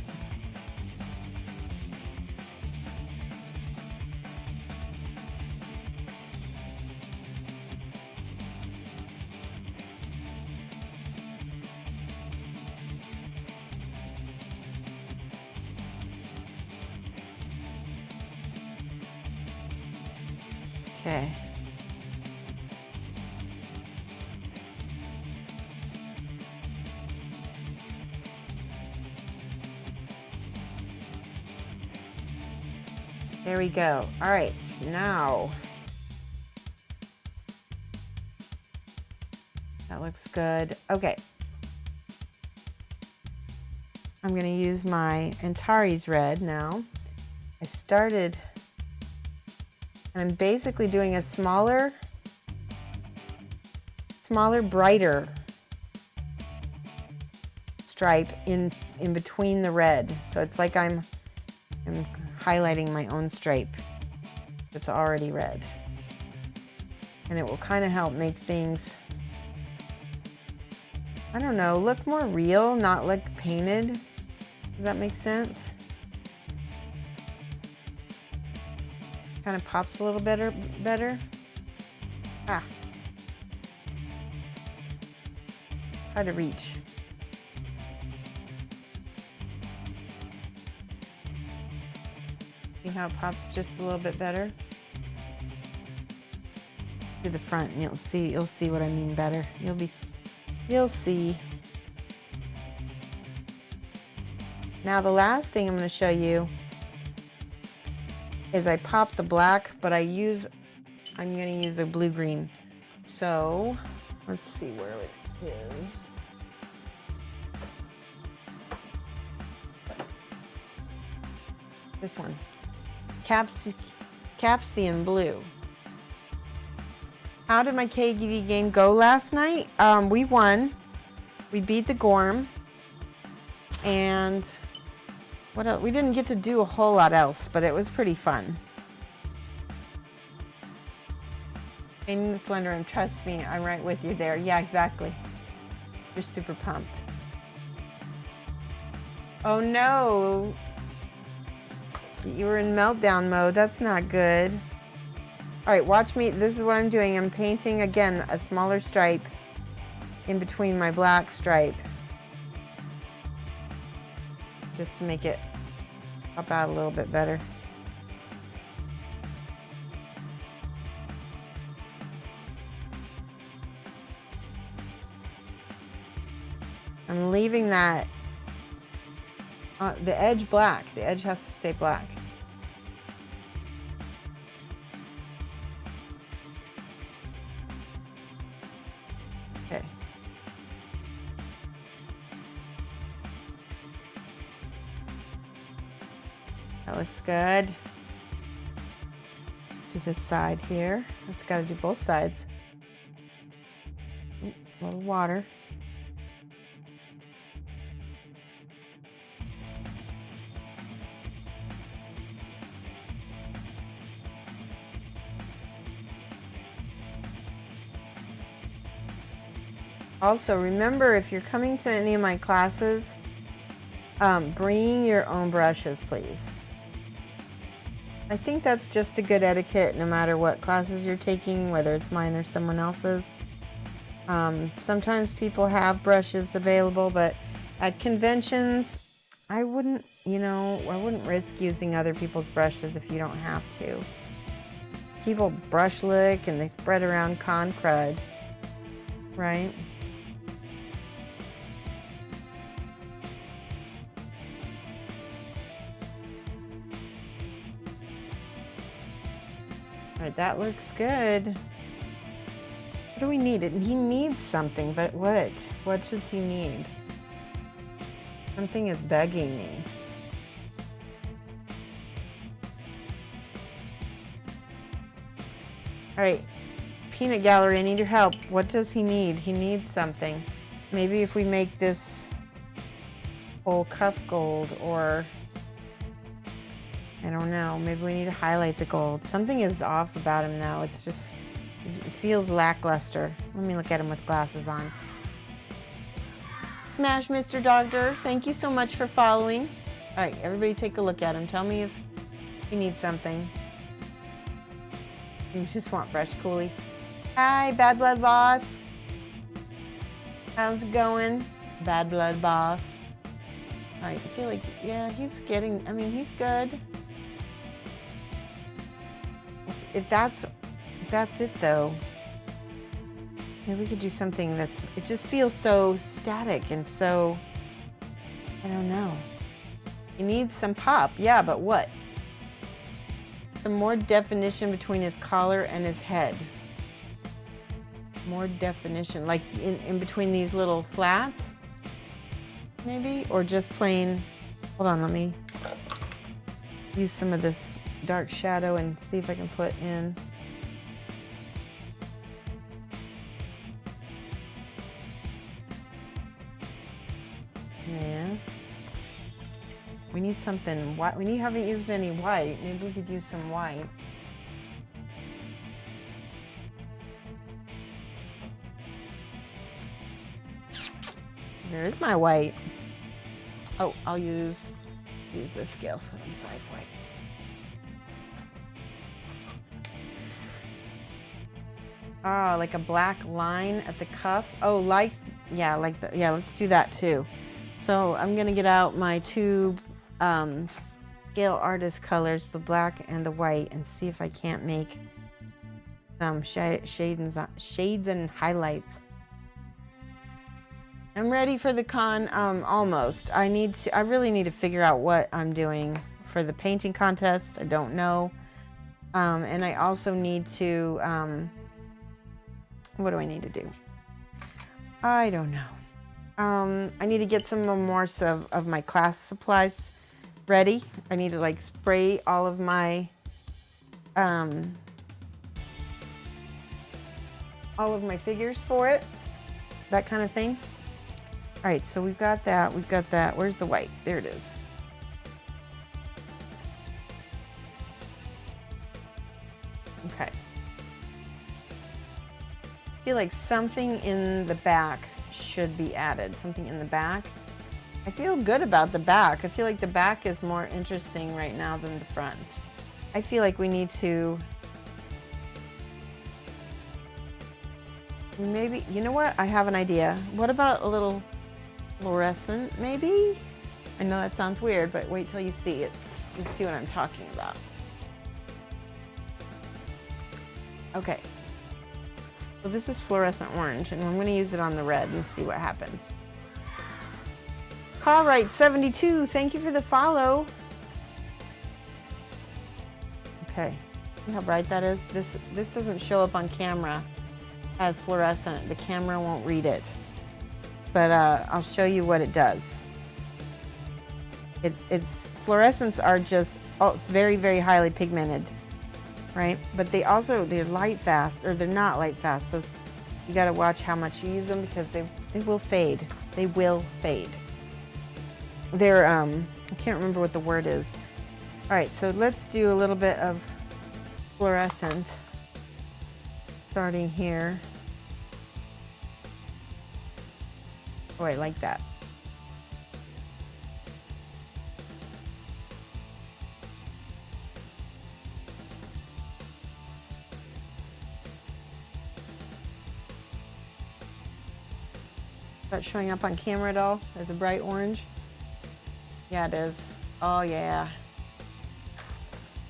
Okay. There we go. All right, now that looks good. Okay. I'm going to use my Antares red now. I started, and I'm basically doing a smaller, brighter stripe in between the red. So it's like I'm highlighting my own stripe that's already red. And it will kind of help make things, I don't know, look more real, not look painted. Does that make sense? Kind of pops a little better. Ah. Hard to reach. See how it pops just a little bit better? To the front and you'll see what I mean better. You'll see. Now the last thing I'm going to show you is I pop the black, but I'm going to use a blue-green. So let's see where it is. This one, Capsian Blue. How did my KDV game go last night? We won. We beat the Gorm. And what else? We didn't get to do a whole lot else, but it was pretty fun. Painting the Slenderman, trust me, I'm right with you there. Yeah, exactly. You're super pumped. Oh no! You were in meltdown mode. That's not good. All right, watch me. This is what I'm doing. I'm painting, again, a smaller stripe in between my black stripe. Just to make it pop out a little bit better. I'm leaving that, the edge black. The edge has to stay black. Okay. That looks good. Do this side here. It's got to do both sides. Ooh, a little water. Also, remember, if you're coming to any of my classes, bring your own brushes, please. I think that's just a good etiquette no matter what classes you're taking, whether it's mine or someone else's. Sometimes people have brushes available, but at conventions, I wouldn't risk using other people's brushes if you don't have to. People brush lick and they spread around con crud, right? All right, that looks good. What do we need? He needs something, but what? What does he need? Something is begging me. All right, Peanut Gallery, I need your help. What does he need? He needs something. Maybe if we make this whole cuff gold, or I don't know, maybe we need to highlight the gold. Something is off about him though. It's just, it feels lackluster. Let me look at him with glasses on. Smash Mr. Doctor, thank you so much for following. All right, everybody take a look at him. Tell me if he needs something. You just want brush coolies. Hi, Bad Blood Boss. How's it going? Bad Blood Boss. All right, I feel like, yeah, he's getting, I mean, he's good. If that's it though, maybe we could do something it just feels so static and so, I don't know. He needs some pop, yeah, but what? Some more definition between his collar and his head. More definition, like in between these little slats, maybe? Or just plain, hold on, let me use some of this dark shadow and see if I can put in. Yeah. We need something white. We haven't used any white. Maybe we could use some white. There is my white. Oh, I'll use this scale 75 white. Oh, like a black line at the cuff. Oh, yeah, let's do that too. So I'm gonna get out my tube scale scale artist colors, the black and the white, and see if I can't make some shades and highlights. I'm ready for the con, almost. I really need to figure out what I'm doing for the painting contest. I don't know. And I also need to, what do I need to do? I don't know. I need to get some more of my class supplies ready. I need to like spray all of my, figures for it, that kind of thing. All right, so we've got that, Where's the white? There it is. Okay. I feel like something in the back should be added, something in the back. I feel good about the back. I feel like the back is more interesting right now than the front. I feel like we need to, maybe, you know what? I have an idea. What about a little fluorescent, maybe? I know that sounds weird, but wait till you see it. You see what I'm talking about. Okay. So this is fluorescent orange, and I'm going to use it on the red and see what happens. Callright72, thank you for the follow. Okay. See how bright that is? This doesn't show up on camera as fluorescent. The camera won't read it. But I'll show you what it does. It's fluorescents are just, it's very, very highly pigmented, right? But they're light fast, or they're not light fast. So you got to watch how much you use them because they will fade. They will fade. They're, I can't remember what the word is. All right, so let's do a little bit of fluorescent starting here. Oh, I like that. Is that showing up on camera at all as a bright orange? Yeah, it is. Oh, yeah.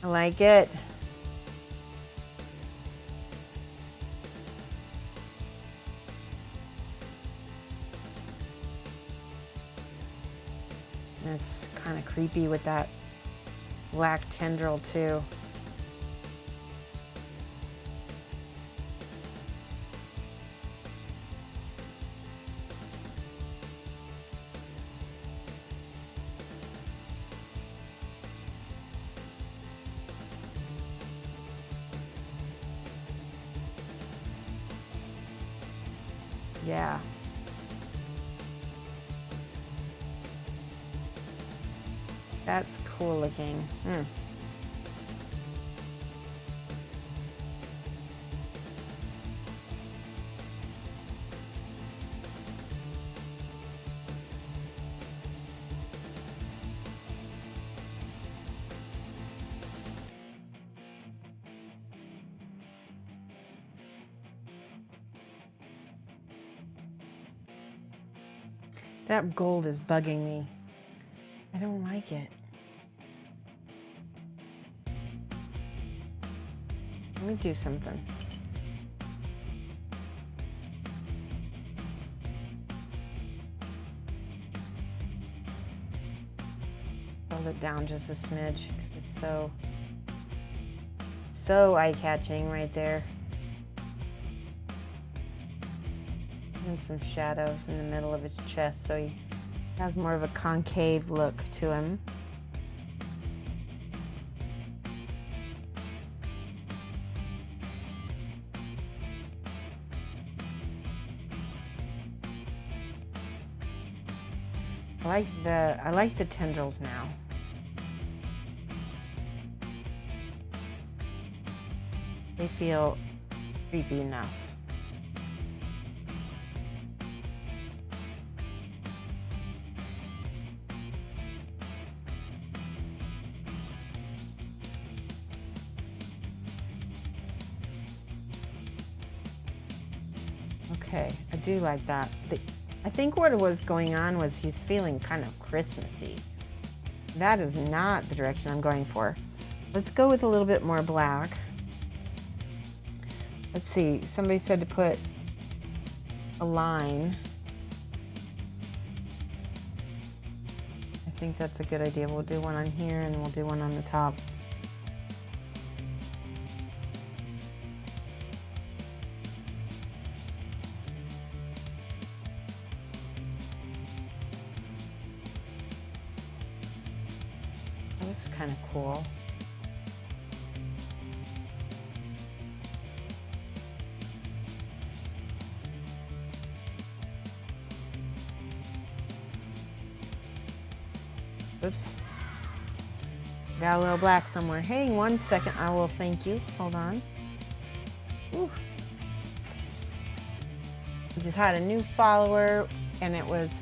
I like it. It's kind of creepy with that black tendril too. Yeah. That's cool looking. That gold is bugging me. I don't like it. Let me do something. Hold it down just a smidge because it's so eye-catching right there. And some shadows in the middle of his chest so he has more of a concave look to him. I like the tendrils now. They feel creepy enough. Okay, I do like that. I think what was going on was he's feeling kind of Christmassy. That is not the direction I'm going for. Let's go with a little bit more black. Let's see, somebody said to put a line. I think that's a good idea. We'll do one on here and we'll do one on the top. That looks kind of cool. Oops. Got a little black somewhere. Hang 1 second. I will thank you. Hold on. Ooh. We just had a new follower and it was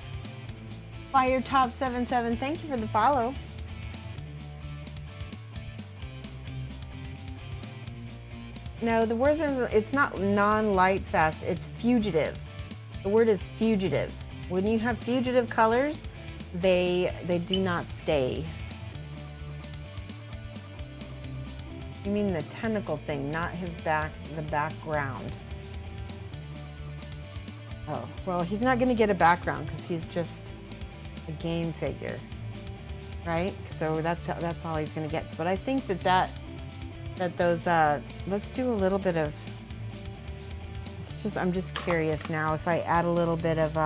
FireTop77. Thank you for the follow. No, the word is, it's not non-light fast, it's fugitive. The word is fugitive. When you have fugitive colors, they do not stay. You mean the tentacle thing, not his back, the background. Oh, well, he's not gonna get a background because he's just a game figure, right? So that's all he's gonna get. But I think that those, let's do a little bit of, I'm just curious now if I add a little bit of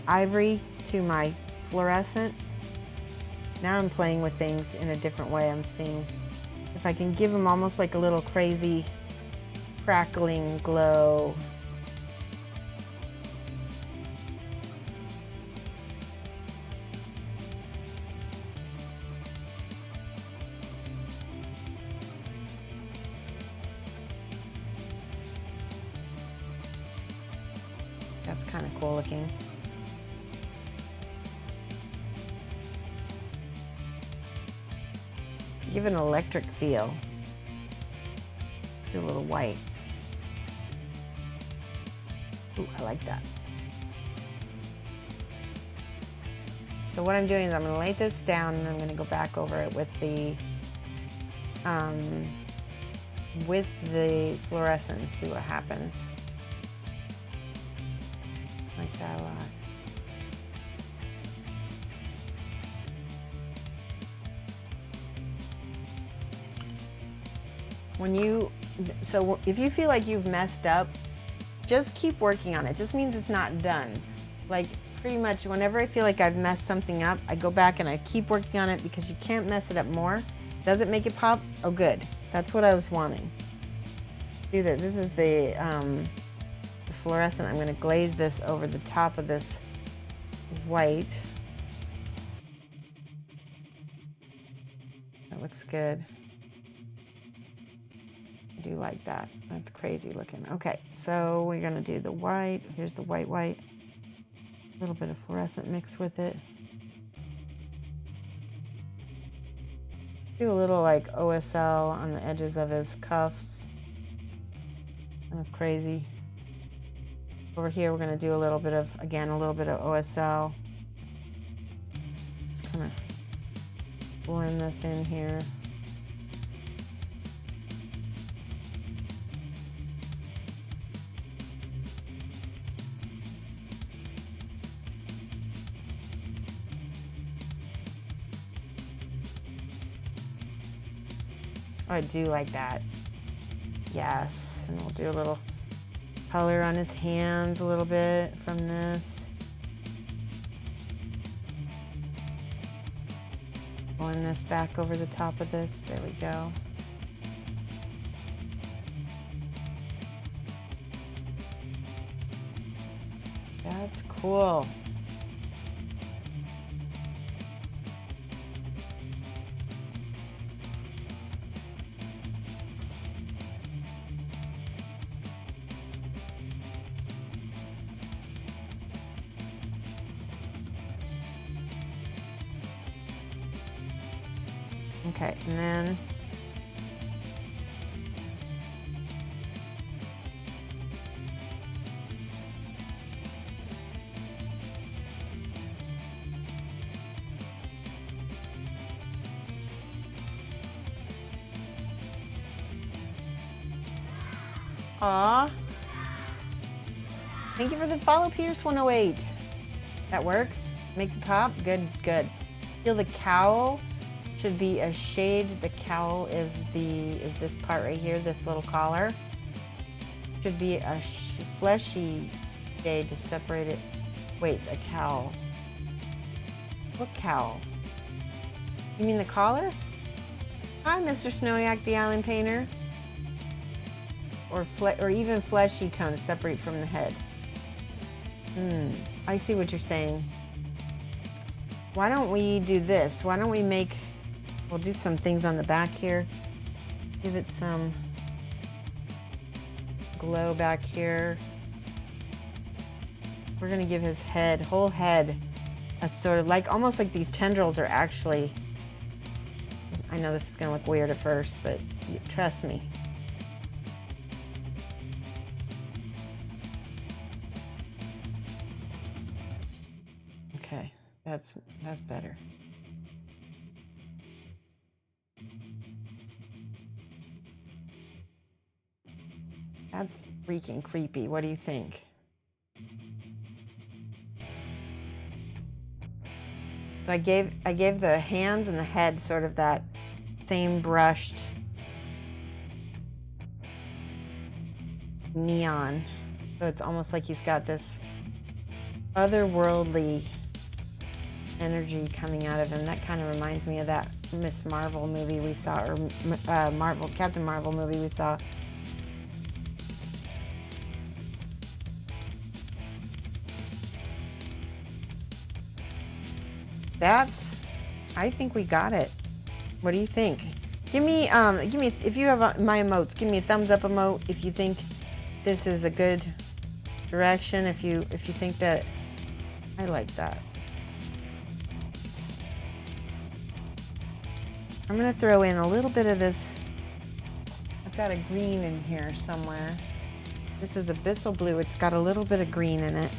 ivory to my fluorescent. Now I'm playing with things in a different way. I'm seeing if I can give them almost like a little crazy crackling glow. That's kind of cool looking. Give an electric feel. Do a little white. Ooh, I like that. So what I'm doing is I'm going to lay this down and I'm going to go back over it with the fluorescent and see what happens. Like that a lot. So if you feel like you've messed up, just keep working on it. It just means it's not done. Like pretty much whenever I feel like I've messed something up, I go back and I keep working on it because you can't mess it up more. Does it make it pop? Oh, good. That's what I was wanting. Do that. This is the fluorescent. I'm going to glaze this over the top of this white. That looks good. I do like that. That's crazy looking. Okay, so we're going to do the white. Here's the white. A little bit of fluorescent mixed with it. Do a little like OSL on the edges of his cuffs. Kind of crazy. Over here, we're going to do a little bit of, again, a little bit of OSL. Just kind of blend this in here. Oh, I do like that. Yes, and we'll do a little color on his hands a little bit from this. Blend this back over the top of this. There we go. That's cool. Okay, and then Aw. Thank you for the follow, Pierce 108. That works. Makes it pop. Good, good. Feel the cowl should be a shade. The cowl is this part right here, this little collar. Should be a fleshy shade to separate it. Wait, a cowl. What cowl? You mean the collar? Hi, Mr. Snowiak, the Island Painter. Or even fleshy tone to separate from the head. I see what you're saying. Why don't we do this? Why don't we we'll do some things on the back here. Give it some glow back here. We're gonna give his whole head, a sort of almost like these tendrils are actually, I know this is gonna look weird at first, but trust me. Okay, that's better. That's freaking creepy. What do you think? So I gave the hands and the head sort of that same brushed neon. So it's almost like he's got this otherworldly energy coming out of him. That kind of reminds me of that Miss Marvel movie we saw, or Captain Marvel movie we saw. I think we got it. What do you think? Give me, if you have my emotes, give me a thumbs up emote if you think this is a good direction. If you think that, I like that. I'm gonna throw in a little bit of this. I've got a green in here somewhere. This is Abyssal Blue. It's got a little bit of green in it.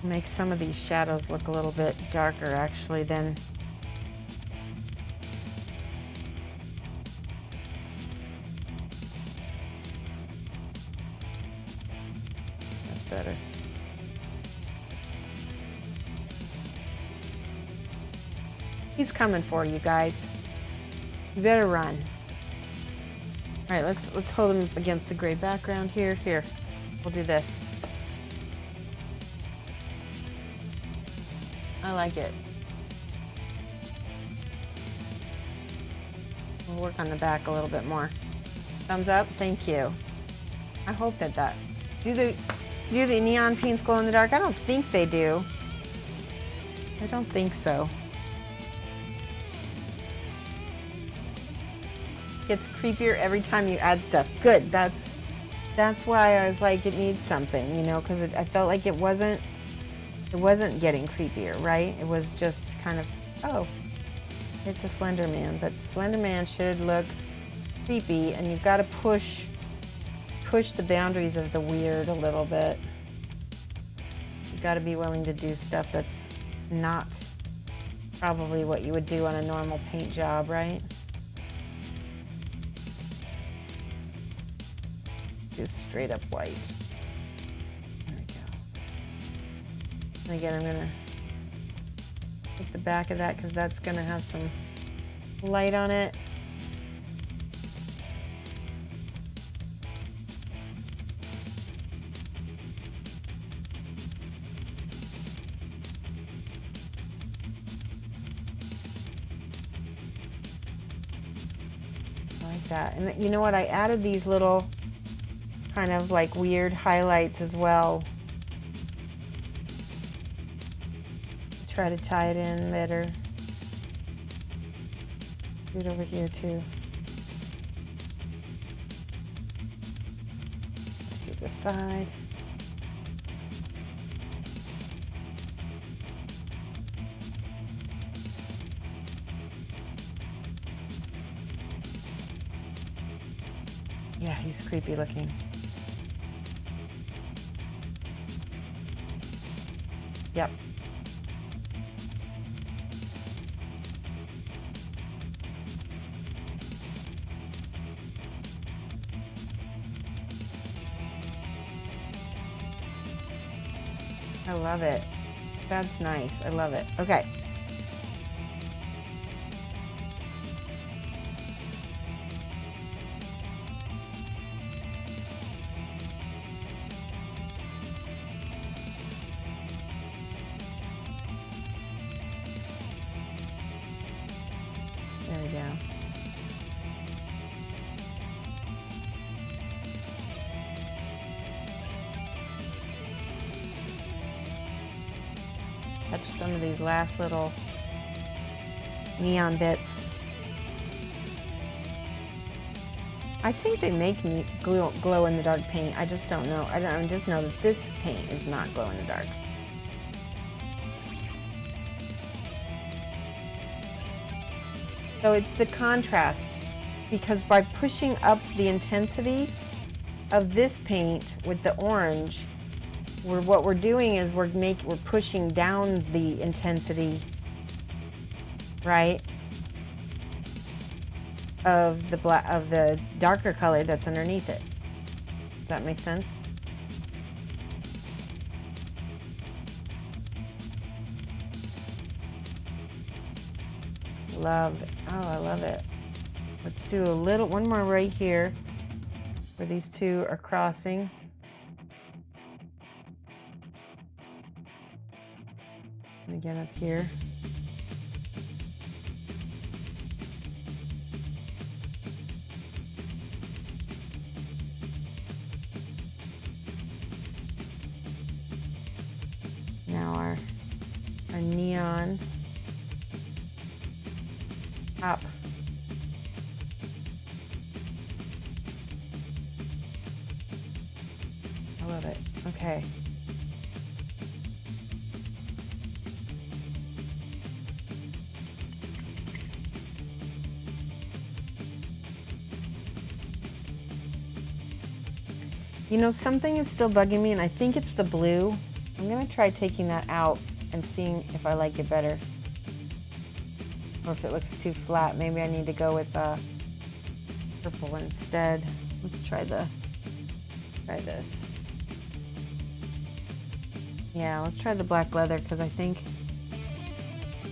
Make some of these shadows look a little bit darker actually than that's better. He's coming for you guys. You better run. All right, let's hold him against the gray background here. Here, we'll do this. I like it. We'll work on the back a little bit more. Thumbs up, thank you. I hope that do the neon paints glow in the dark? I don't think they do. I don't think so. Gets creepier every time you add stuff. Good. That's why I was like, it needs something, you know, because I felt like it wasn't getting creepier, right? It was just kind of, oh, it's a Slenderman, but Slenderman should look creepy, and you've got to push the boundaries of the weird a little bit. You've got to be willing to do stuff that's not probably what you would do on a normal paint job, right? Just straight up white. And again, I'm gonna take the back of that because that's gonna have some light on it. Like that. And you know what? I added these little kind of like weird highlights as well. Try to tie it in better. Do it over here too. Let's do this side. Yeah, he's creepy looking. Yep. I love it. That's nice. I love it. Okay. There we go. Touch some of these last little neon bits. I think they make me glow in the dark paint. I just don't know. I just know that this paint is not glow in the dark. So it's the contrast, because by pushing up the intensity of this paint with the orange, what we're doing is we're pushing down the intensity, right, of the darker color that's underneath it. Does that make sense? Love it. Oh, I love it. Let's do one more right here where these two are crossing. And again up here. Now our neon up. I love it. Okay. You know, something is still bugging me, and I think it's the blue. I'm gonna try taking that out and seeing if I like it better. Or if it looks too flat, maybe I need to go with purple instead. Let's try this. Yeah, let's try the black leather, because I think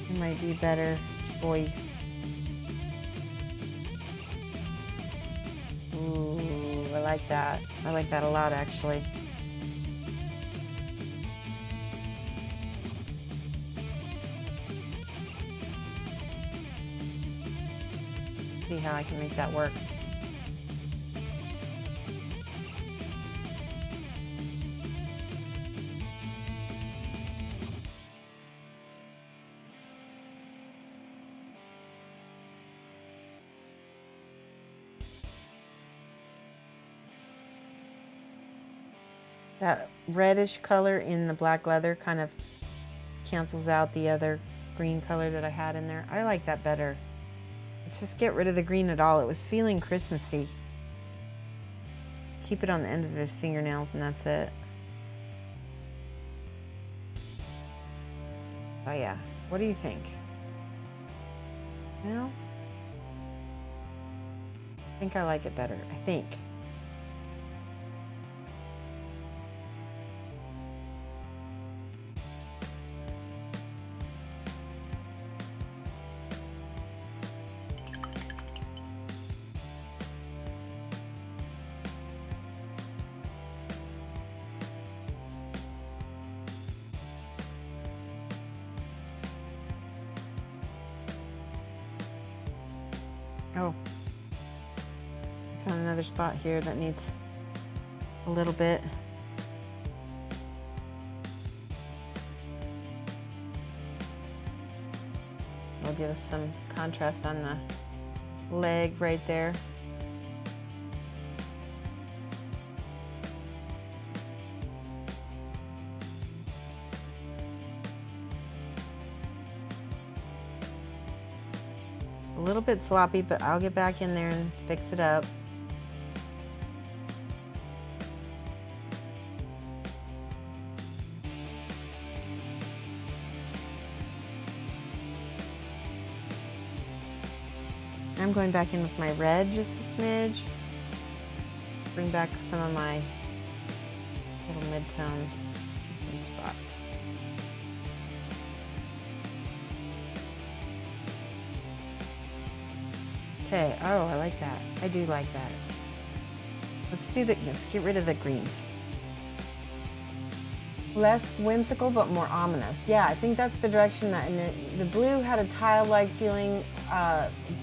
it might be better choice. Ooh, I like that. I like that a lot, actually. See how I can make that work. That reddish color in the black leather kind of cancels out the other green color that I had in there. I like that better. Let's just get rid of the green at all. It was feeling Christmassy. Keep it on the end of his fingernails and that's it. Oh yeah, what do you think? No? I think I like it better, I think. Oh, found another spot here that needs a little bit. It'll give us some contrast on the leg right there. A little bit sloppy, but I'll get back in there and fix it up. I'm going back in with my red just a smidge. Bring back some of my little midtones, some spots. Okay, oh, I like that. I do like that. Let's get rid of the greens. Less whimsical, but more ominous. Yeah, I think that's the direction that, and the blue had a tile-like feeling,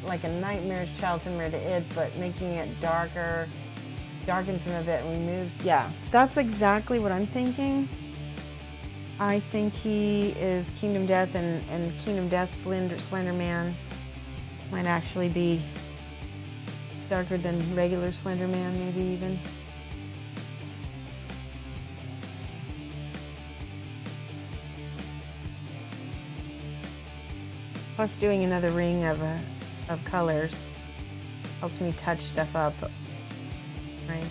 like a nightmarish child similar to it, but making it darker, darkens him a bit and removes, yeah. That's exactly what I'm thinking. I think he is Kingdom Death, and Kingdom Death Slenderman might actually be darker than regular Slenderman, maybe even. Plus doing another ring of colors helps me touch stuff up, right?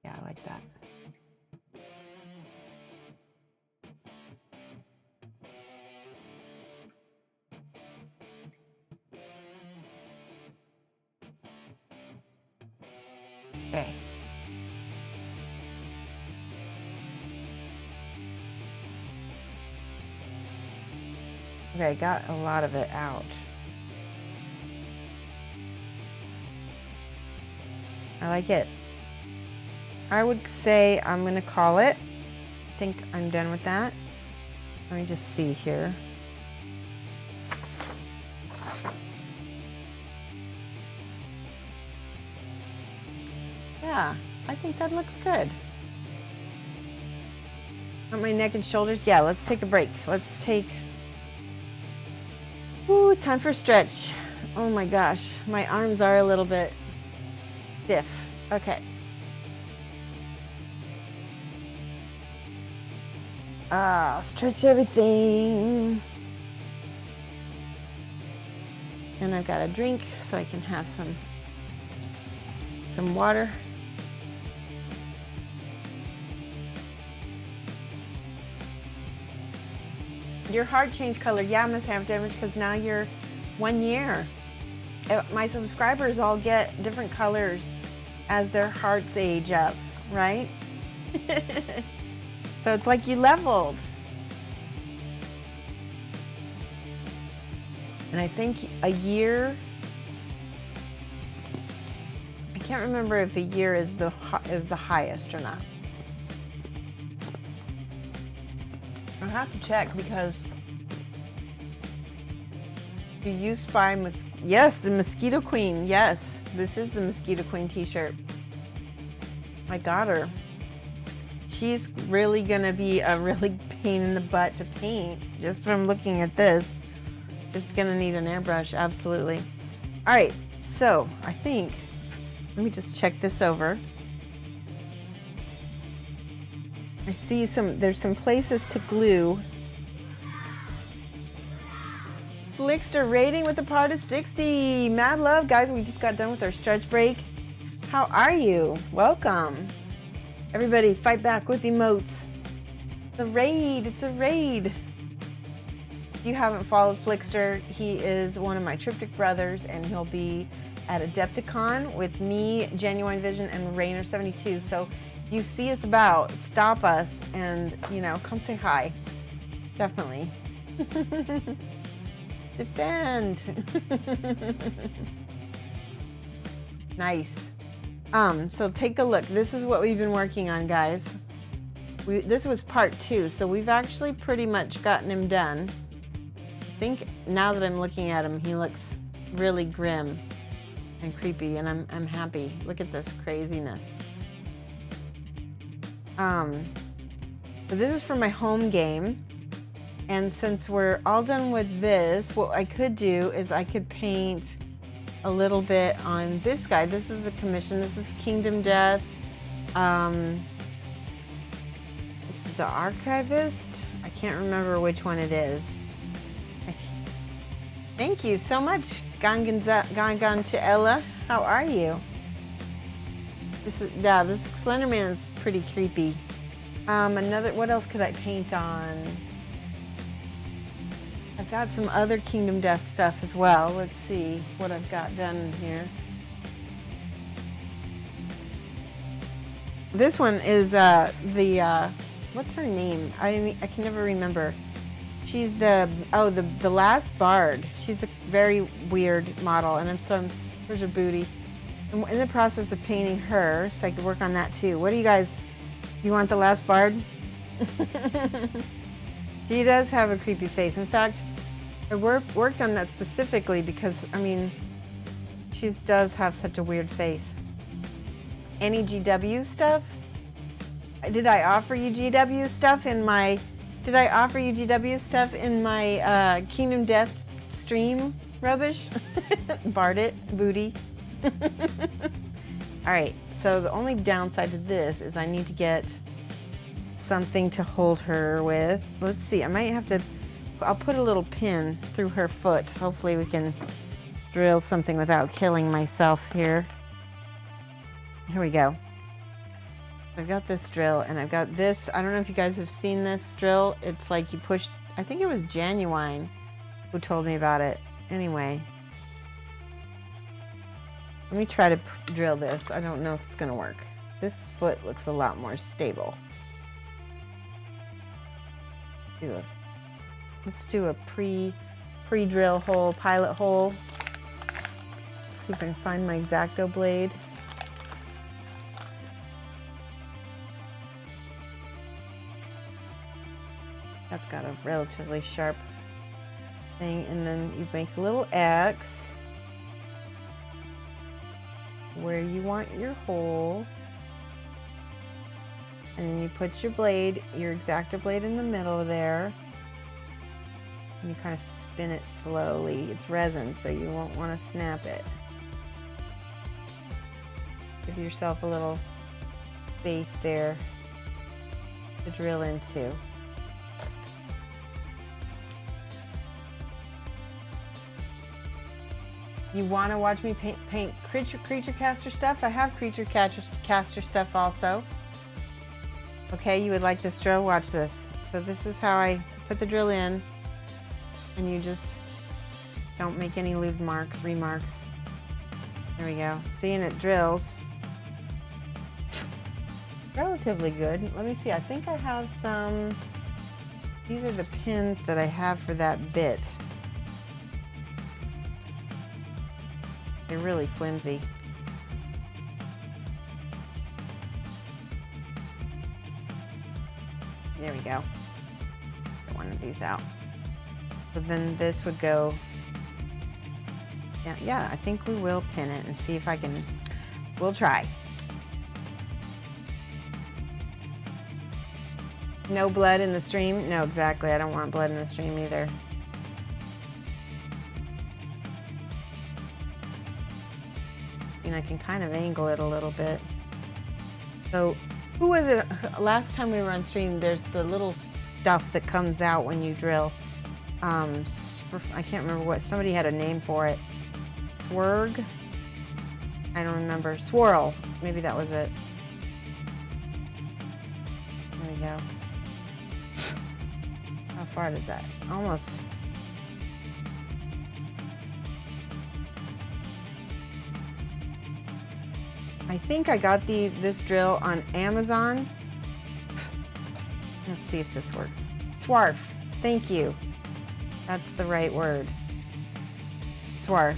Yeah, I like that. Okay. Okay, got a lot of it out. I like it. I would say I'm gonna call it. I think I'm done with that. Let me just see here. Yeah, I think that looks good. On my neck and shoulders, yeah, let's take a break. Let's take, ooh, time for a stretch. Oh my gosh, my arms are a little bit stiff. Okay. Stretch everything. And I've got a drink so I can have some water. Your heart changed color. Yeah, must have damage because now you're 1 year. My subscribers all get different colors as their hearts age up, right? So it's like you leveled. And I think a year, I can't remember if a year is the highest or not. I'll have to check because you used by yes, the Mosquito Queen. Yes, this is the Mosquito Queen t-shirt. I got her. She's really gonna be a really pain in the butt to paint just from looking at this. Just gonna need an airbrush, absolutely. All right, so I think, let me just check this over. I see there's some places to glue. Flickster rating with a part of 60. Mad love, guys. We just got done with our stretch break. How are you? Welcome. Everybody fight back with emotes. It's a raid, it's a raid. If you haven't followed Flickster, he is one of my Triptych brothers, and he'll be at Adepticon with me, Genuine Vision, and Rainer72. So if you see us about, stop us and, you know, come say hi. Definitely. Defend. Nice. So take a look. This is what we've been working on, guys. This was part 2, so we've actually pretty much gotten him done. I think now that I'm looking at him, he looks really grim and creepy, and I'm happy. Look at this craziness. So this is for my home game, and since we're all done with this, what I could do is I could paint a little bit on this guy. This is a commission. This is Kingdom Death. This is the Archivist. I can't remember which one it is. Thank you so much, Gangan to Ella. How are you? This Slenderman is pretty creepy. What else could I paint on? I've got some other Kingdom Death stuff as well. Let's see what I've got done in here. This one is what's her name? I can never remember. She's the last bard. She's a very weird model, and here's her booty. I'm in the process of painting her, so I could work on that too. What do you guys? You want the last bard? She does have a creepy face. In fact, I worked on that specifically because, I mean, she does have such a weird face. Any GW stuff? Did I offer you GW stuff in my Kingdom Death stream, Rubbish? Bard it, booty. Alright, so the only downside to this is I need to get something to hold her with. Let's see, I'll put a little pin through her foot. Hopefully we can drill something without killing myself here. Here we go. I've got this drill, and I've got this. I don't know if you guys have seen this drill. It's like you push, I think it was Genuine who told me about it. Anyway, let me try to drill this. I don't know if it's going to work. This foot looks a lot more stable. Let's do a pre-drill hole, pilot hole. Let's see if I can find my X-Acto blade. That's got a relatively sharp thing, and then you make a little X where you want your hole, and then you put your blade, your X-Acto blade in the middle there, and you kind of spin it slowly. It's resin, so you won't want to snap it. Give yourself a little space there to drill into. You want to watch me paint creature caster stuff? I have creature caster stuff also. Okay, you would like this drill? Watch this. So this is how I put the drill in, and you just don't make any lube remarks. There we go. See, and it drills relatively good. Let me see. I think I have some. These are the pins that I have for that bit. They're really flimsy. There we go. Get one of these out. So then this would go. Yeah, I think we will pin it and see if I can. We'll try. No blood in the stream? No, exactly. I don't want blood in the stream either. And I can kind of angle it a little bit. So, who was it? Last time we were on stream, there's the little stuff that comes out when you drill. I can't remember what, somebody had a name for it. Swirg? I don't remember. Swirl. Maybe that was it. There we go. How far is that? Almost. I think I got this drill on Amazon. Let's see if this works. Swarf. Thank you. That's the right word. Swarf.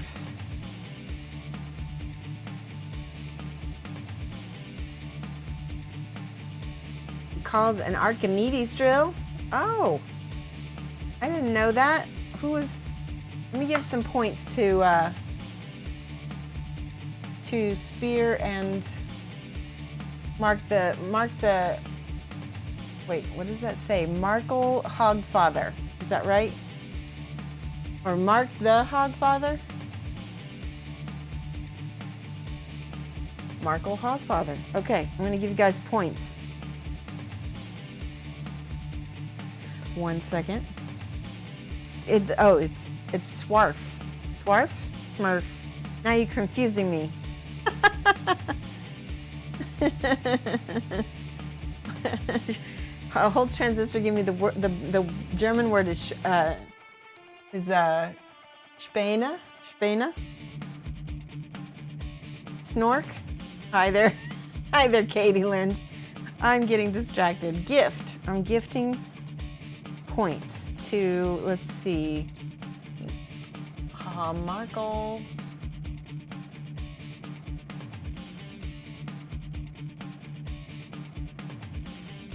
Called an Archimedes drill? Oh, I didn't know that. Let me give some points to Spear and Mark the, wait, what does that say? Markle Hogfather. Is that right? Or Mark the Hogfather? Markle Hogfather. Okay, I'm going to give you guys points. 1 second. It's Swarf. Swarf? Smurf. Now you're confusing me. Hold transistor. Give me the word. The German word is is Spena? Snork? Hi there. Hi there, Katie Lynch. I'm getting distracted. Gift. I'm gifting points to, let's see, Marco.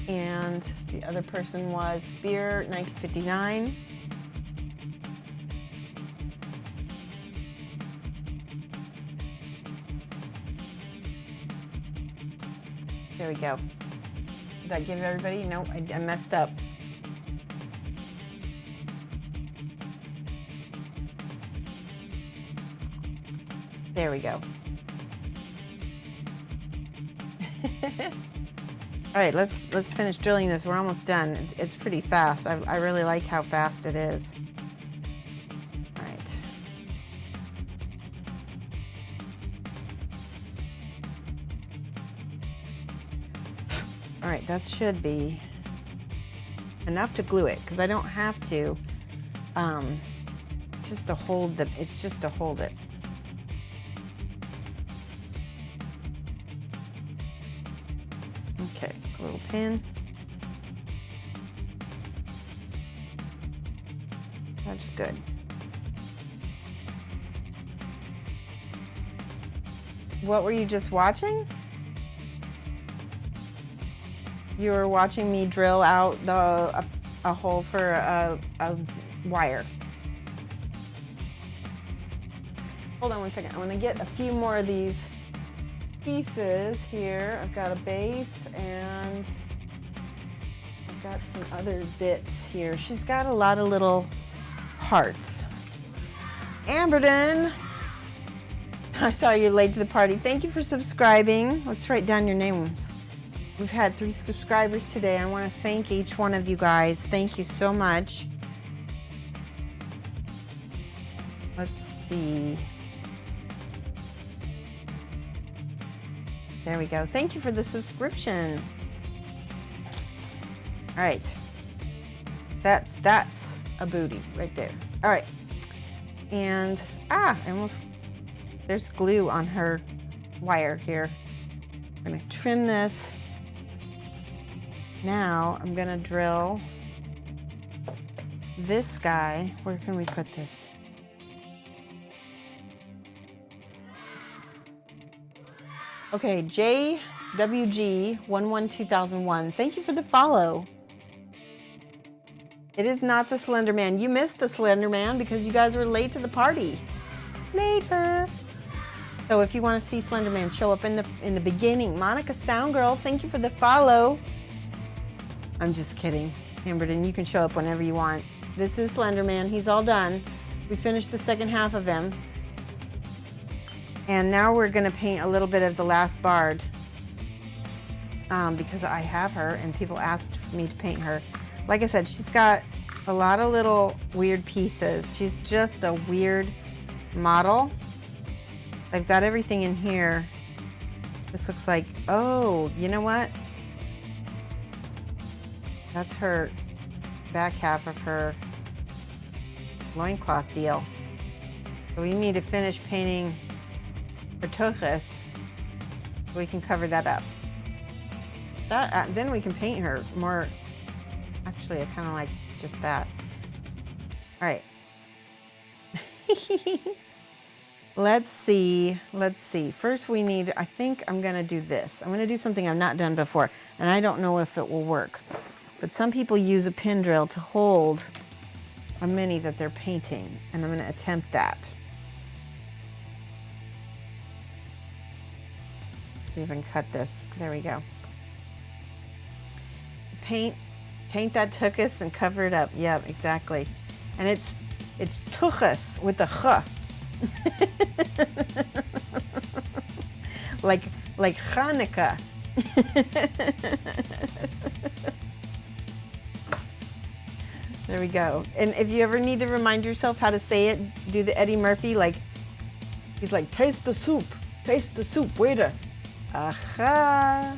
And the other person was Spear 1959. There we go. Did I give everybody? No, I messed up. There we go. All right, let's finish drilling this. We're almost done. It's pretty fast. I really like how fast it is. All right. All right, that should be enough to glue it, because I don't have to, just to hold the, it's just to hold it. Okay, a little pin. That's good. What were you just watching? You were watching me drill out a hole for a wire. Hold on one second. I'm gonna get a few more of these pieces here. I've got a base and I've got some other bits here. She's got a lot of little hearts. Amberden, I saw you late to the party. Thank you for subscribing. Let's write down your names. We've had 3 subscribers today. I want to thank each one of you guys. Thank you so much. Let's see. There we go. Thank you for the subscription. All right. That's a booty right there. All right. And, there's glue on her wire here. I'm gonna trim this. Now I'm gonna drill this guy. Where can we put this? Okay, JWG112001. Thank you for the follow. It is not the Slenderman. You missed the Slenderman because you guys were late to the party. Later. So if you want to see Slenderman show up in the beginning, Monica Soundgirl, thank you for the follow. I'm just kidding. Amberden, you can show up whenever you want. This is Slenderman. He's all done. We finished the second half of him. And now we're going to paint a little bit of the last bard because I have her and people asked me to paint her. Like I said, she's got a lot of little weird pieces. She's just a weird model. I've got everything in here. This looks like, oh, you know what? That's her back half of her loincloth deal. So we need to finish painting her tuchus so we can cover that up. Then we can paint her more. Actually, I kind of like just that. All right. Let's see. First we need, I think I'm gonna do this. I'm gonna do something I've not done before, and I don't know if it will work. But some people use a pin drill to hold a mini that they're painting, and I'm gonna attempt that. See if I can cut this. There we go. Paint that tuchus and cover it up. Yeah, exactly. And it's tuchus with the ch. like Hanukkah. There we go. And if you ever need to remind yourself how to say it, do the Eddie Murphy, he's like, taste the soup, waiter. Aha.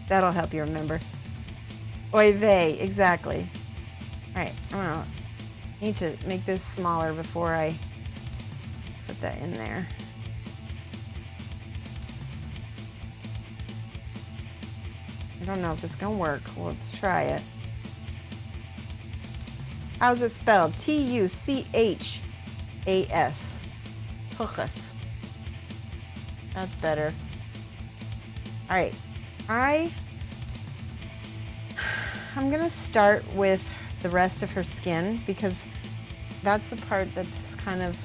That'll help you remember. Oy vey, exactly. All right, I'm gonna need to make this smaller before I put that in there. I don't know if it's gonna work. Well, let's try it. How's it spelled? T-U-C-H-A-S. Tuchus. That's better. All right, I'm gonna start with the rest of her skin because that's the part that's kind of,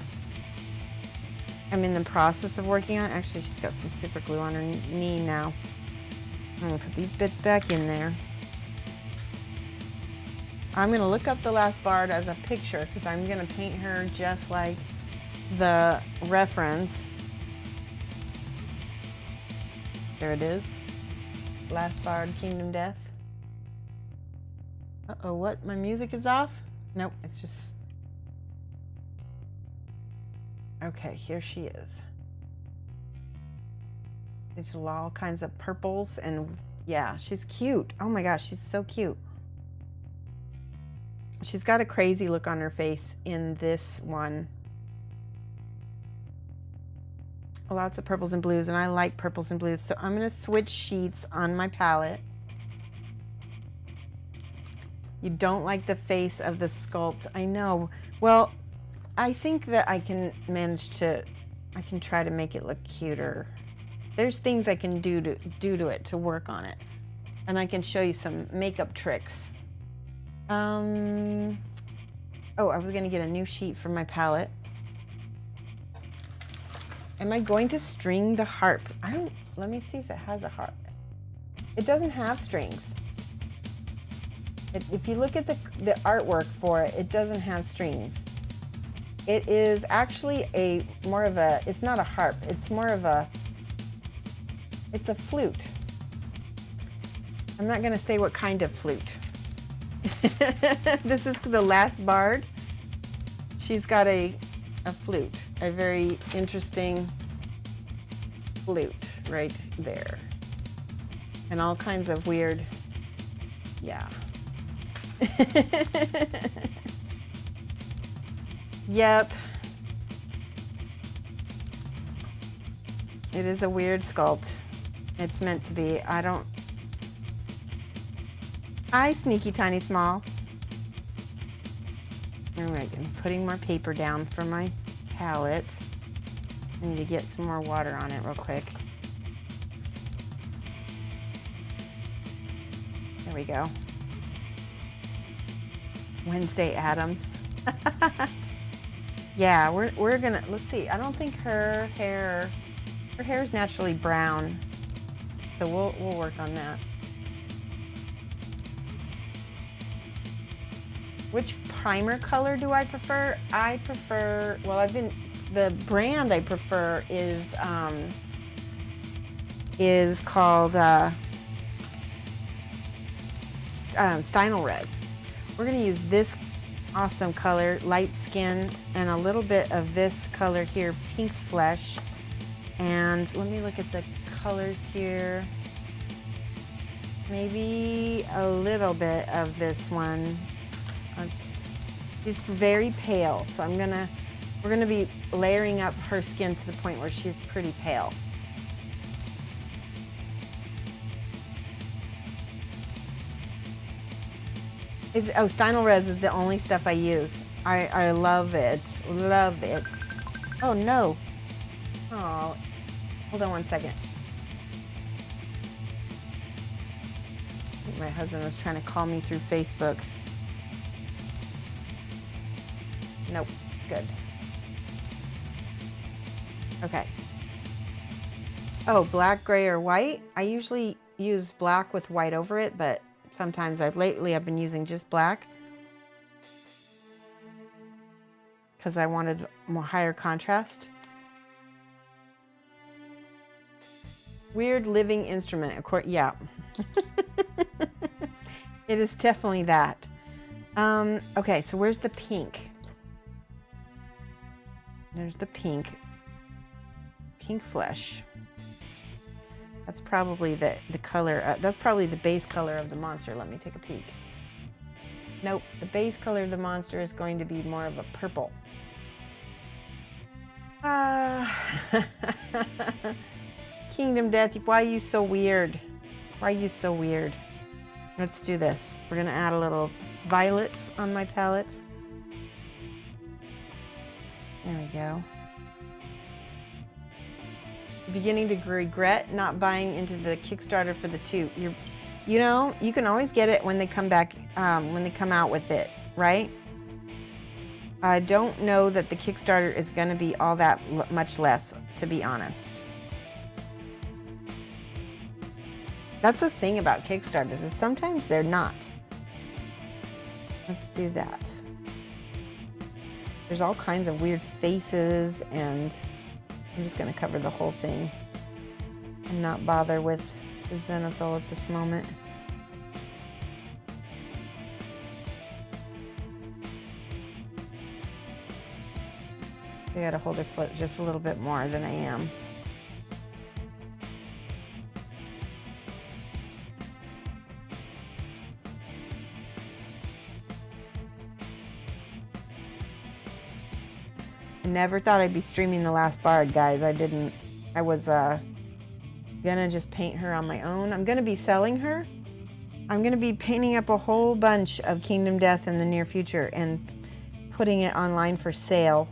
I'm in the process of working on. Actually, she's got some super glue on her knee now. I'm gonna put these bits back in there. I'm gonna look up the last bard as a picture because I'm gonna paint her just like the reference. There it is. Last bard, Kingdom Death. Uh-oh, what? My music is off? Nope, it's just... Okay, here she is. These are all kinds of purples and yeah, she's cute. Oh my gosh, she's so cute. She's got a crazy look on her face in this one. Lots of purples and blues, and I like purples and blues, so I'm gonna switch sheets on my palette. You don't like the face of the sculpt. I know. Well, I think that I can manage to, I can try to make it look cuter. There's things I can do to it to work on it. And I can show you some makeup tricks. Oh, I was gonna get a new sheet for my palette. Am I going to string the harp? Let me see if it has a harp. It doesn't have strings. If you look at the artwork for it, it doesn't have strings. It is actually it's not a harp, it's more of it's a flute. I'm not gonna say what kind of flute. This is the last bard. She's got a flute, a very interesting flute right there. And all kinds of weird, yeah. Yep. It is a weird sculpt. It's meant to be. Hi, Sneaky Tiny Small. All right, I'm putting more paper down for my palette. I need to get some more water on it real quick. There we go. Wednesday Addams. Yeah, we're gonna, let's see. I don't think her hair is naturally brown, so we'll work on that. Which primer color do I prefer? I prefer, well, the brand I prefer is called Finalizing. We're gonna use this awesome color, light skin, and a little bit of this color here, pink flesh. And let me look at the colors here. Maybe a little bit of this one. She's very pale, so we're gonna be layering up her skin to the point where she's pretty pale. Stynylrez is the only stuff I use. I love it, love it. Oh no. Oh, hold on one second. I think my husband was trying to call me through Facebook. Nope, good. Okay. Oh, black, gray, or white? I usually use black with white over it, but sometimes lately I've been using just black because I wanted more higher contrast. Weird living instrument, of course, yeah. It is definitely that. Okay, so where's the pink? There's the pink flesh. That's probably the color, that's probably the base color of the monster. Let me take a peek. Nope, the base color of the monster is going to be more of a purple. Kingdom Death, why are you so weird? Why are you so weird? Let's do this. We're gonna add a little violets on my palette. There we go. Beginning to regret not buying into the Kickstarter for the 2. You know, you can always get it when they come back, when they come out with it, right? I don't know that the Kickstarter is going to be all that much less, to be honest. That's the thing about Kickstarters, is sometimes they're not. Let's do that. There's all kinds of weird faces, and I'm just going to cover the whole thing and not bother with the zenithal at this moment. I gotta hold her foot just a little bit more than I am. I never thought I'd be streaming The Last Bard, guys. I didn't. I was gonna just paint her on my own. I'm gonna be selling her. I'm gonna be painting up a whole bunch of Kingdom Death in the near future and putting it online for sale.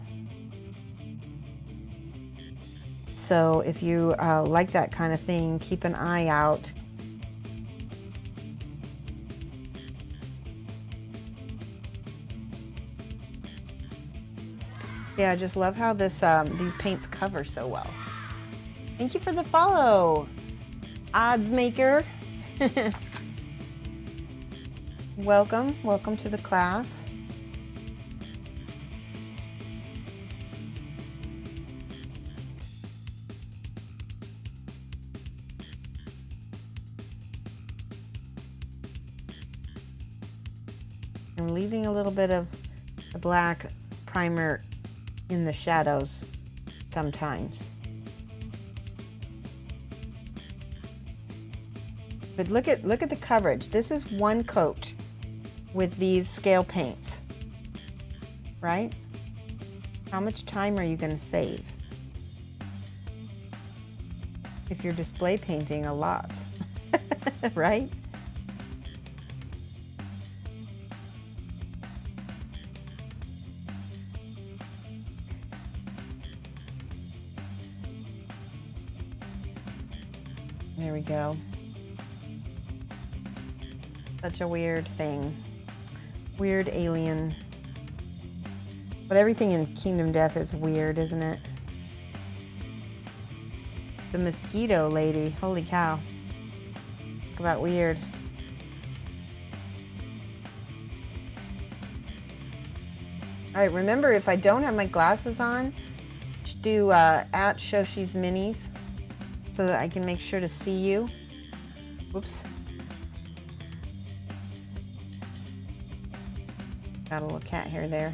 So if you like that kind of thing, keep an eye out. Yeah, I just love how this these paints cover so well. Thank you for the follow, Odds Maker. Welcome to the class. I'm leaving a little bit of the black primer in the shadows sometimes. But look at the coverage. This is one coat with these scale paints, right? How much time are you going to save if you're display painting a lot, right? There we go. Such a weird thing. Weird alien. But everything in Kingdom Death is weird, isn't it? The mosquito lady. Holy cow. Talk about weird. Alright, remember, if I don't have my glasses on, do at Shoshie's Minis, so that I can make sure to see you. Whoops. Got a little cat hair there.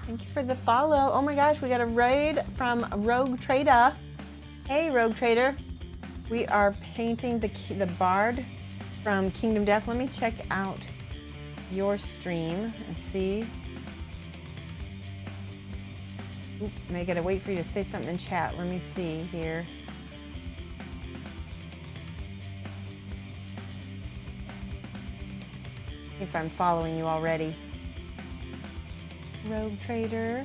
Thank you for the follow. Oh my gosh, we got a raid from Rogue Trader. Hey, Rogue Trader. We are painting the Bard from Kingdom Death. Let me check out your stream and see. Oop, I gotta wait for you to say something in chat. Let me see here. If I'm following you already. Rogue Trader.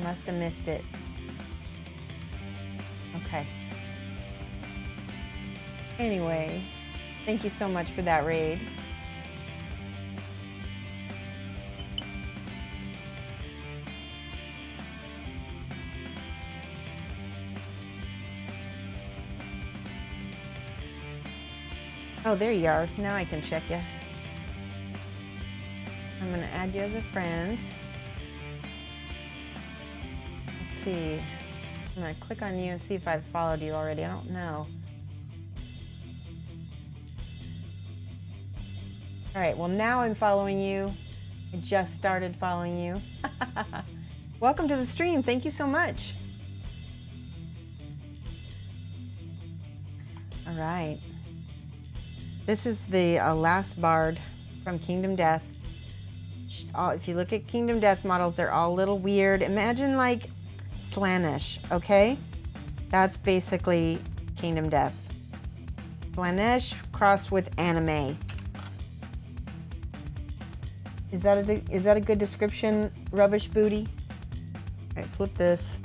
Must have missed it. Okay. Anyway, thank you so much for that raid. Oh, there you are. Now I can check you. I'm going to add you as a friend. Let's see. I'm going to click on you and see if I've followed you already. I don't know. All right, well now I'm following you. I just started following you. Welcome to the stream. Thank you so much. All right. This is the last bard from Kingdom Death. If you look at Kingdom Death models, they're all a little weird. Imagine like Slaanesh, okay? That's basically Kingdom Death. Slaanesh crossed with anime. Is that a good description, Rubbish Booty? All right, flip this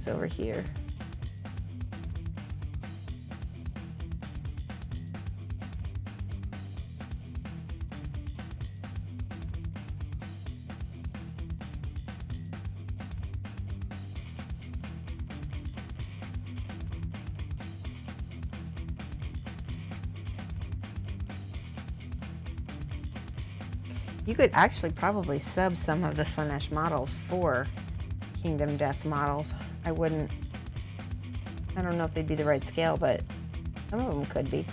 over here. You could actually probably sub some of the Slaanesh models for Kingdom Death models. I don't know if they'd be the right scale, but some of them could be.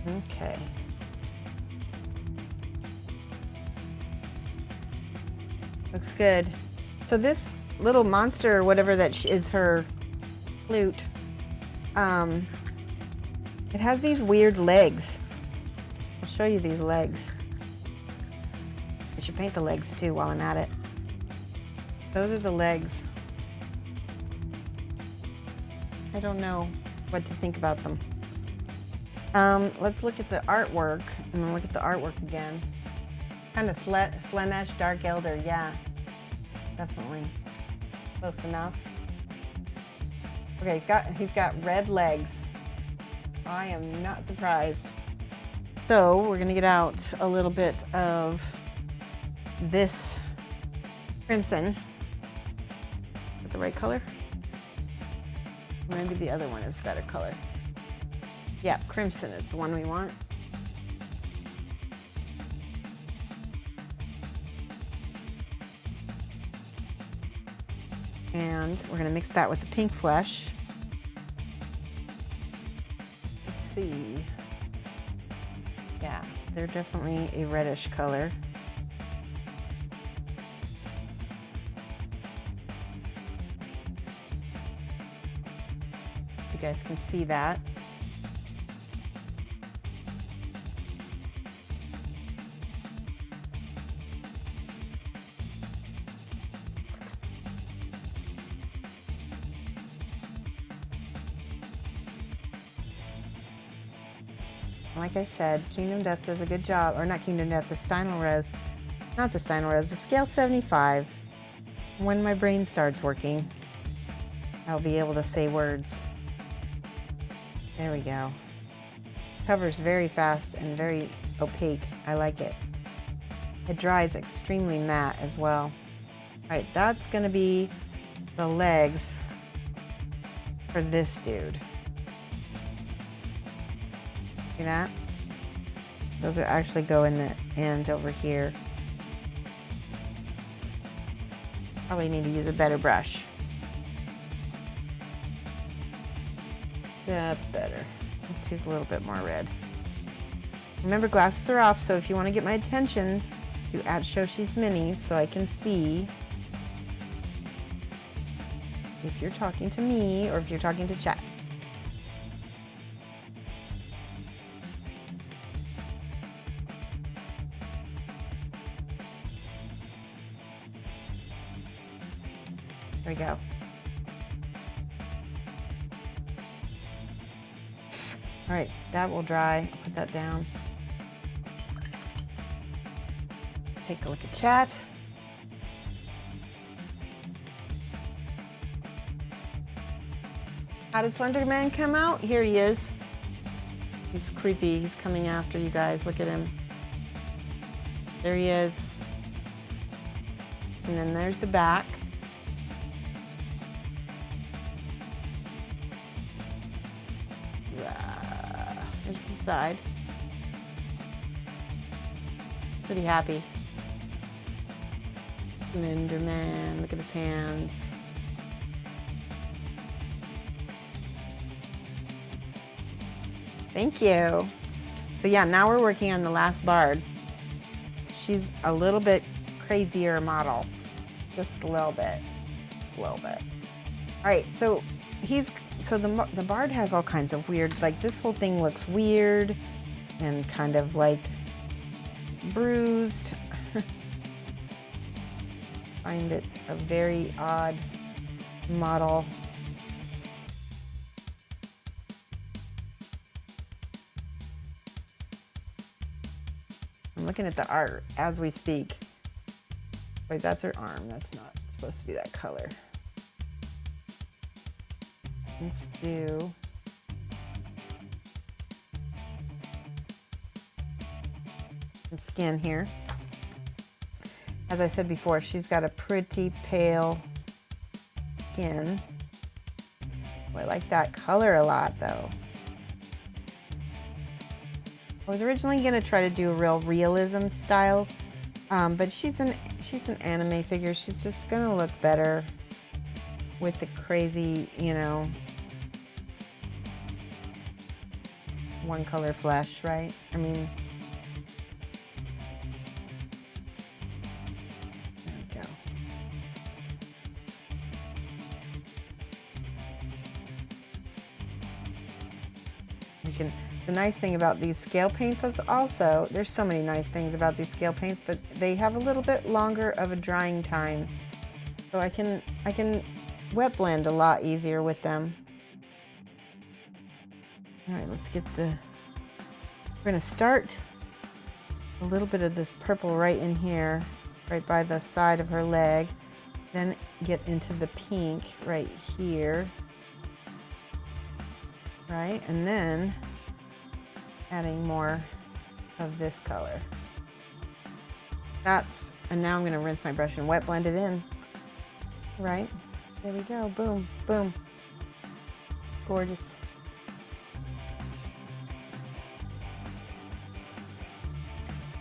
Okay. Looks good. So this little monster, or whatever that is her flute, it has these weird legs. I'll show you these legs. I should paint the legs too while I'm at it. Those are the legs. I don't know what to think about them. Let's look at the artwork, and then look at the artwork again. Kind of Slaanesh Dark Elder, yeah, definitely. Close enough. Okay, he's got red legs. I am not surprised. So we're gonna get out a little bit of this crimson. Is that the right color? Maybe the other one is better color. Yeah, crimson is the one we want. And we're gonna mix that with the pink flesh. Let's see. Yeah, they're definitely a reddish color. You guys can see that. Like I said, Kingdom Death does a good job, or not Kingdom Death, the Steinelres, not the Steinelres, the scale 75. When my brain starts working, I'll be able to say words. There we go. Covers very fast and very opaque. I like it. It dries extremely matte as well. All right, that's gonna be the legs for this dude. See that? Those are actually go in the end over here. Probably need to use a better brush. That's better. Let's use a little bit more red. Remember, glasses are off, so if you want to get my attention, do add Shoshie's Minis so I can see if you're talking to me or if you're talking to chat. There we go. All right, that will dry. I'll put that down. Take a look at chat. How did Slenderman come out? Here he is. He's creepy. He's coming after you guys. Look at him. There he is. And then there's the back. There's the side. Pretty happy. Slenderman, look at his hands. Thank you. So yeah, now we're working on the last bard. She's a little bit crazier model. Just a little bit. All right, so the bard has all kinds of weird, like this whole thing looks weird and kind of like bruised. Find it a very odd model. I'm looking at the art as we speak. Wait, that's her arm. That's not supposed to be that color. Let's do some skin here. As I said before, she's got a pretty pale skin. Oh, I like that color a lot though. I was originally gonna try to do a real realism style, but she's an anime figure. She's just gonna look better with the crazy, you know, one color flesh, right? I mean, there we go. You can, the nice thing about these scale paints is also, there's so many nice things about these scale paints, but they have a little bit longer of a drying time. So I can wet blend a lot easier with them. All right, let's get we're gonna start a little bit of this purple right in here, right by the side of her leg, then get into the pink right here, right? And then adding more of this color. And now I'm gonna rinse my brush and wet blend it in, right? There we go, boom, boom. Gorgeous.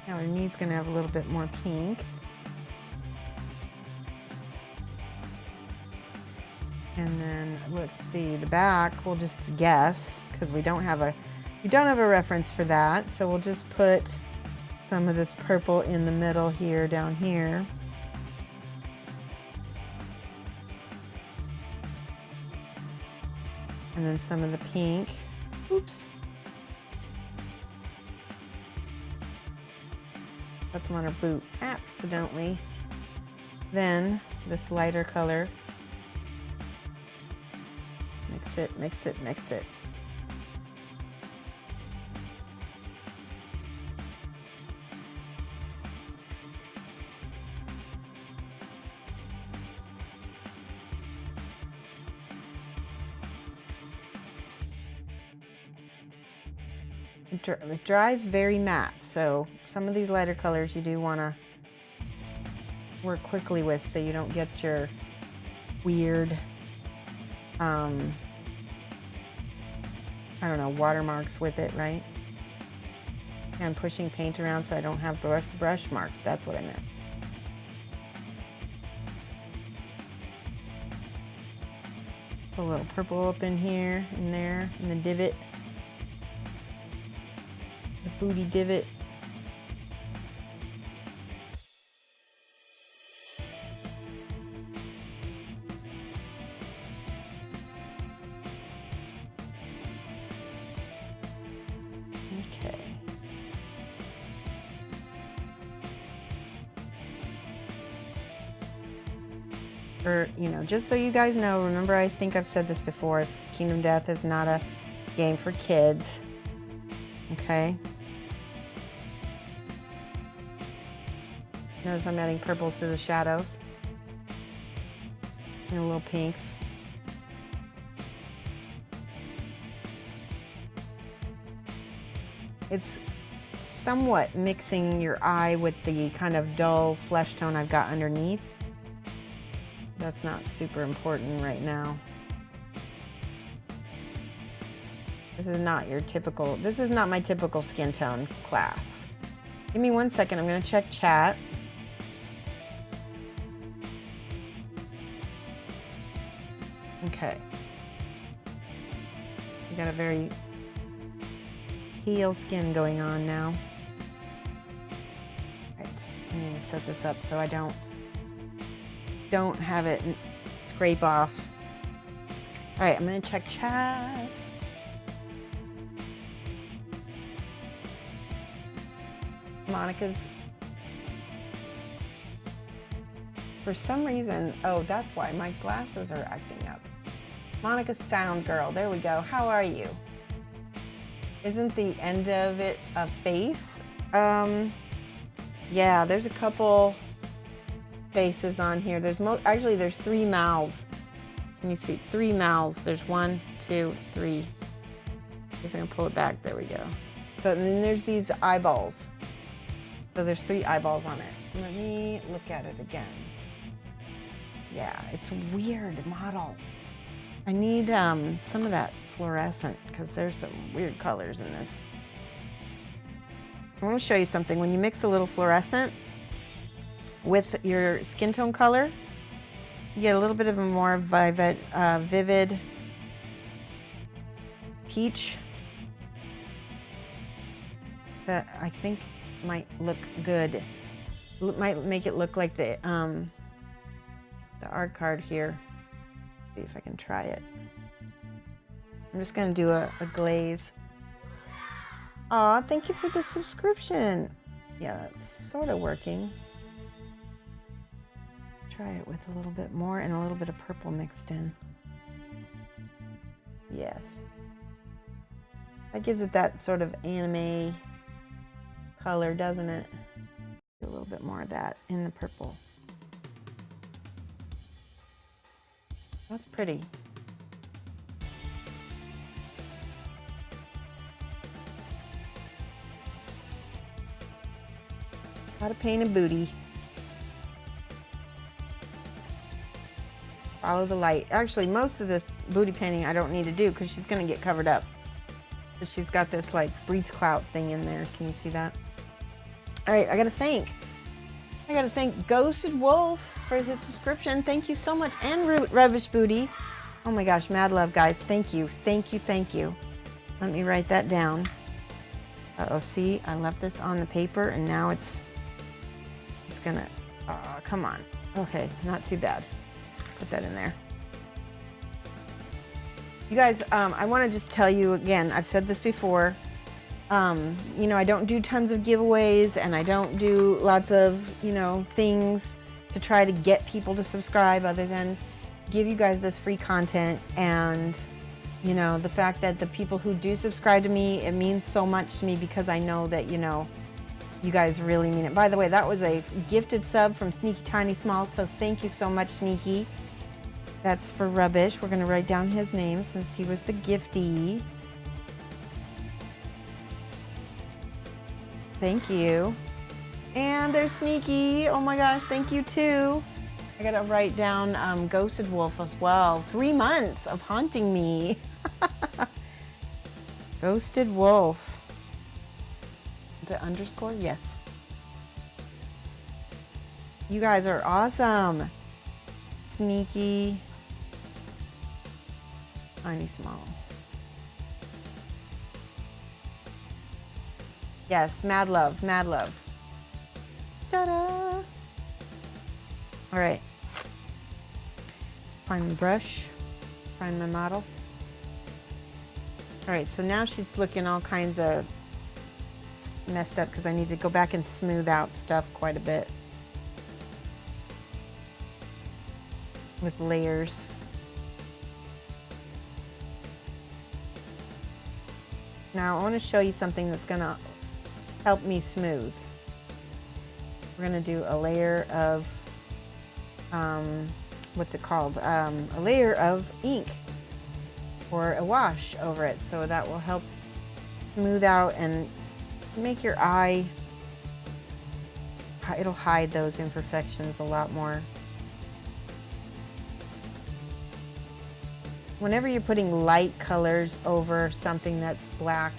Now her knee's gonna have a little bit more pink. And then let's see, the back, we'll just guess, because we don't have a reference for that. So we'll just put some of this purple in the middle here, down here. And then some of the pink. Oops. That's on her boot accidentally. Then this lighter color. Mix it, mix it, mix it. It dries very matte, so some of these lighter colors you do want to work quickly with so you don't get your weird, I don't know, watermarks with it, right? I'm pushing paint around so I don't have brush marks. That's what I meant. Put a little purple up in here, in there, in the divot. The booty divot. Okay. You know, just so you guys know, remember I think I've said this before, Kingdom Death is not a game for kids, okay? Notice I'm adding purples to the shadows and little pinks. It's somewhat mixing your eye with the kind of dull flesh tone I've got underneath. That's not super important right now. This is not my typical skin tone class. Give me 1 second, I'm gonna check chat. Okay. We got a very pale skin going on now. Right, I need to set this up so I don't have it scrape off. All right, I'm gonna check chat. Monica's, for some reason, oh, that's why my glasses are acting up. Monica's sound girl, there we go. How are you? Isn't the end of it a face? Yeah, there's a couple faces on here. Actually, there's 3 mouths. Can you see 3 mouths? There's 1, 2, 3. If I can pull it back, there we go. So then there's these eyeballs. So there's 3 eyeballs on it. Let me look at it again. Yeah, it's a weird model. I need some of that fluorescent because there's some weird colors in this. I want to show you something. When you mix a little fluorescent with your skin tone color, you get a little bit of a more vivid peach that I think might look good. It might make it look like the art card here. See if I can try it. I'm just gonna do a glaze. Aw, thank you for the subscription. Yeah, that's sort of working. Try it with a little bit more and a little bit of purple mixed in. Yes. That gives it that sort of anime color, doesn't it? A little bit more of that in the purple. That's pretty. Gotta paint a booty. Follow the light. Actually, most of this booty painting I don't need to do because she's gonna get covered up. But she's got this like breech clout thing in there. Can you see that? All right, I gotta thank Ghosted Wolf for his subscription. Thank you so much. And Rubbish Booty. Oh my gosh, mad love, guys. Thank you, thank you, thank you. Let me write that down. Uh-oh, see, I left this on the paper and now it's gonna, come on. Okay, not too bad. Put that in there. You guys, I want to just tell you again, I've said this before, you know, I don't do tons of giveaways and I don't do lots of, you know, things to try to get people to subscribe other than give you guys this free content. And, you know, the fact that the people who do subscribe to me, it means so much to me because I know that, you know, you guys really mean it. By the way, that was a gifted sub from Sneaky Tiny Small, so thank you so much, Sneaky. That's for Rubbish. We're going to write down his name since he was the giftee. Thank you. And there's Sneaky. Oh my gosh, thank you too. I got to write down Ghosted Wolf as well. 3 months of haunting me. Ghosted Wolf. Is it underscore? Yes. You guys are awesome. Sneaky. Tiny Small. Yes, mad love, mad love. Ta-da! All right. Find the brush. Find my model. All right, so now she's looking all kinds of messed up because I need to go back and smooth out stuff quite a bit with layers. Now I want to show you something that's going to help me smooth. We're going to do a layer of what's it called? A layer of ink or a wash over it, so that will help smooth out and make your eye, it'll hide those imperfections a lot more. Whenever you're putting light colors over something that's black,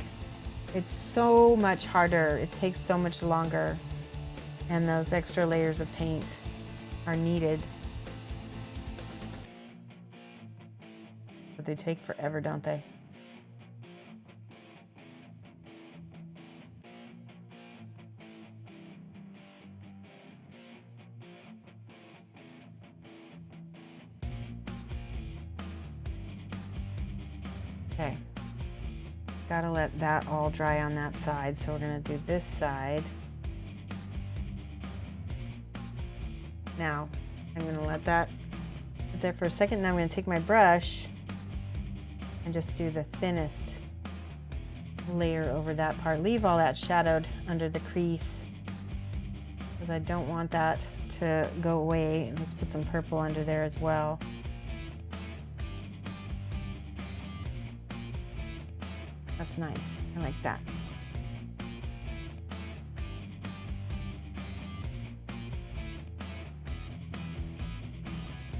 it's so much harder. It takes so much longer, and those extra layers of paint are needed. But they take forever, don't they? Okay. Gotta let that all dry on that side. So we're gonna do this side. Now, I'm gonna let that sit there for a second. Now I'm gonna take my brush and just do the thinnest layer over that part. Leave all that shadowed under the crease because I don't want that to go away. Let's put some purple under there as well. That's nice. I like that.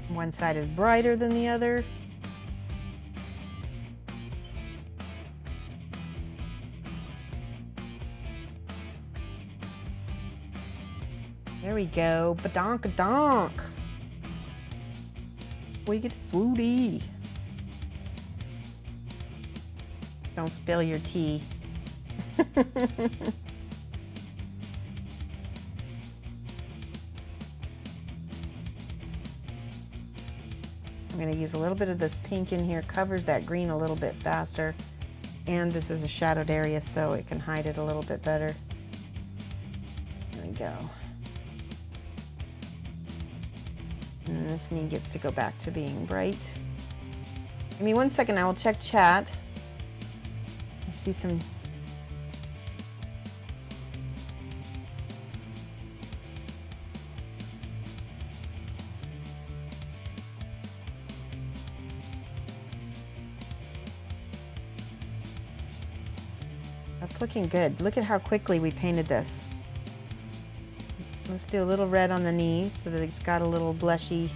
One side is brighter than the other. There we go. Badonk-a-donk. We get swooty. Don't spill your tea. I'm going to use a little bit of this pink in here. Covers that green a little bit faster. And this is a shadowed area, so it can hide it a little bit better. There we go. And this knee gets to go back to being bright. Give me 1 second, I will check chat. I see some. That's looking good. Look at how quickly we painted this. Let's do a little red on the knee so that it's got a little blushy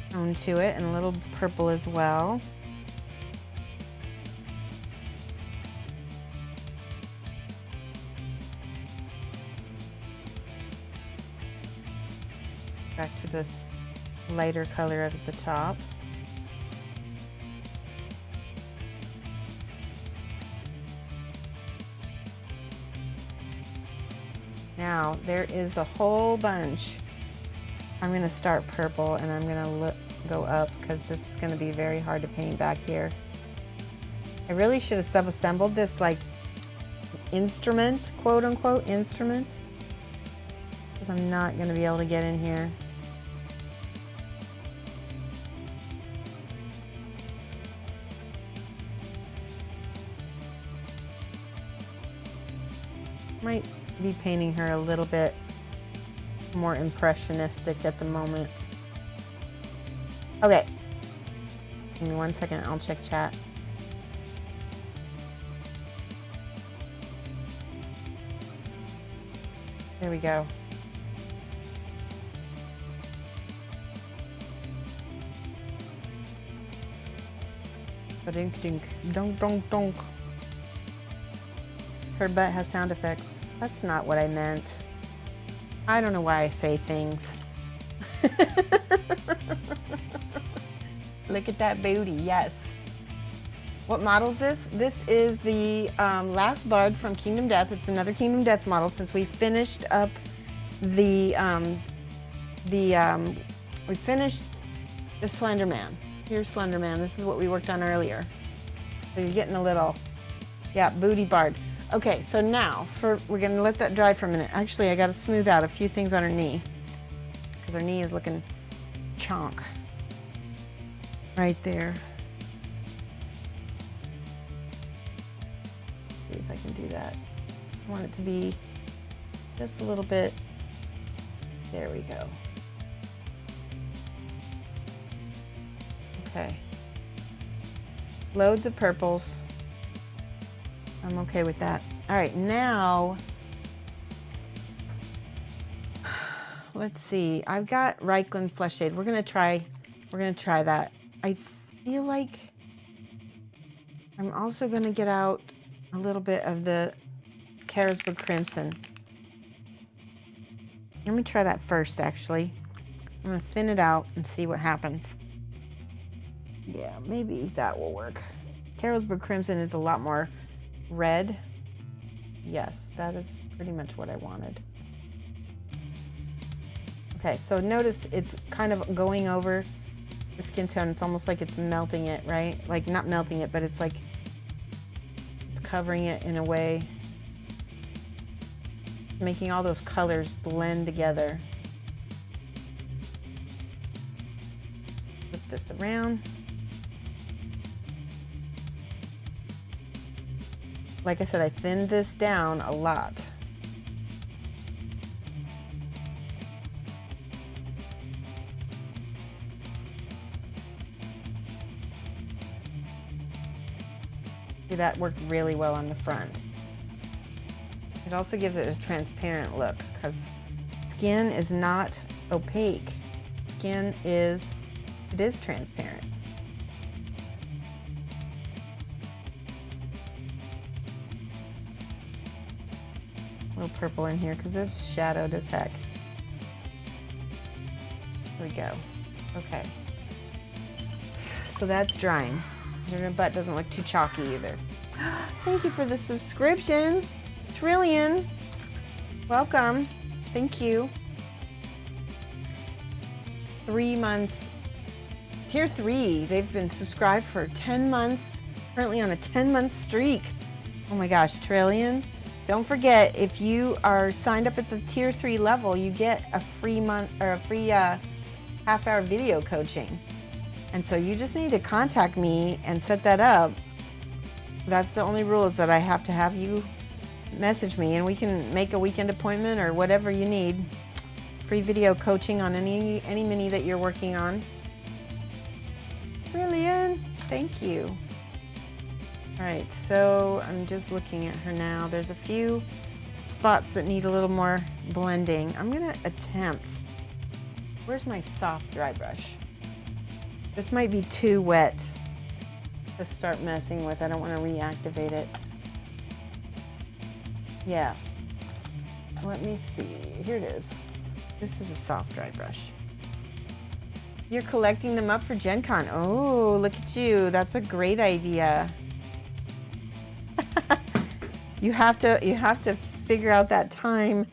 tone to it, and a little purple as well. Back to this lighter color at the top. Now, there is a whole bunch. I'm going to start purple and I'm going to go up because this is going to be very hard to paint back here. I really should have sub-assembled this like instrument, quote unquote instrument, because I'm not going to be able to get in here. Might be painting her a little bit more impressionistic at the moment. Okay, give me 1 second, I'll check chat. There we go. Ba-dink dink, donk donk donk. Her butt has sound effects. That's not what I meant. I don't know why I say things. Look at that booty, yes. What model is this? This is the last bard from Kingdom Death. It's another Kingdom Death model since we finished up we finished the Slenderman. Here's Slenderman. This is what we worked on earlier. So you're getting a little, yeah, booty bard. Okay, so now we're gonna let that dry for a minute. Actually, I gotta smooth out a few things on her knee because her knee is looking chonk right there. See if I can do that. I want it to be just a little bit. There we go. Okay. Loads of purples. I'm okay with that. All right, now, let's see. I've got Reikland Flesh Shade. We're gonna try that. I feel like I'm also gonna get out a little bit of the Carlsberg Crimson. Let me try that first, actually. I'm gonna thin it out and see what happens. Yeah, maybe that will work. Carlsberg Crimson is a lot more red. Yes, that is pretty much what I wanted. Okay, so notice it's kind of going over the skin tone. It's almost like it's melting it, right? Like not melting it, but it's like it's covering it in a way, making all those colors blend together. Flip this around. Like I said, I thinned this down a lot. See, that worked really well on the front. It also gives it a transparent look because skin is not opaque. Skin is, it is transparent. A little purple in here because it's shadowed as heck. There we go. Okay. So that's drying. Your butt doesn't look too chalky either. Thank you for the subscription. Trillion. Welcome. Thank you. 3 months. Tier 3. They've been subscribed for 10 months. Currently on a 10-month streak. Oh my gosh, Trillion. Don't forget, if you are signed up at the tier 3 level, you get a free month or a free half-hour video coaching. And so you just need to contact me and set that up. That's the only rule, is that I have to have you message me and we can make a weekend appointment or whatever you need. Free video coaching on any mini that you're working on. Brilliant. Thank you. All right, so I'm just looking at her now. There's a few spots that need a little more blending. I'm gonna attempt. Where's my soft dry brush? This might be too wet to start messing with. I don't want to reactivate it. Yeah. Let me see. Here it is. This is a soft dry brush. You're collecting them up for Gen Con. Oh, look at you. That's a great idea. You have to figure out that time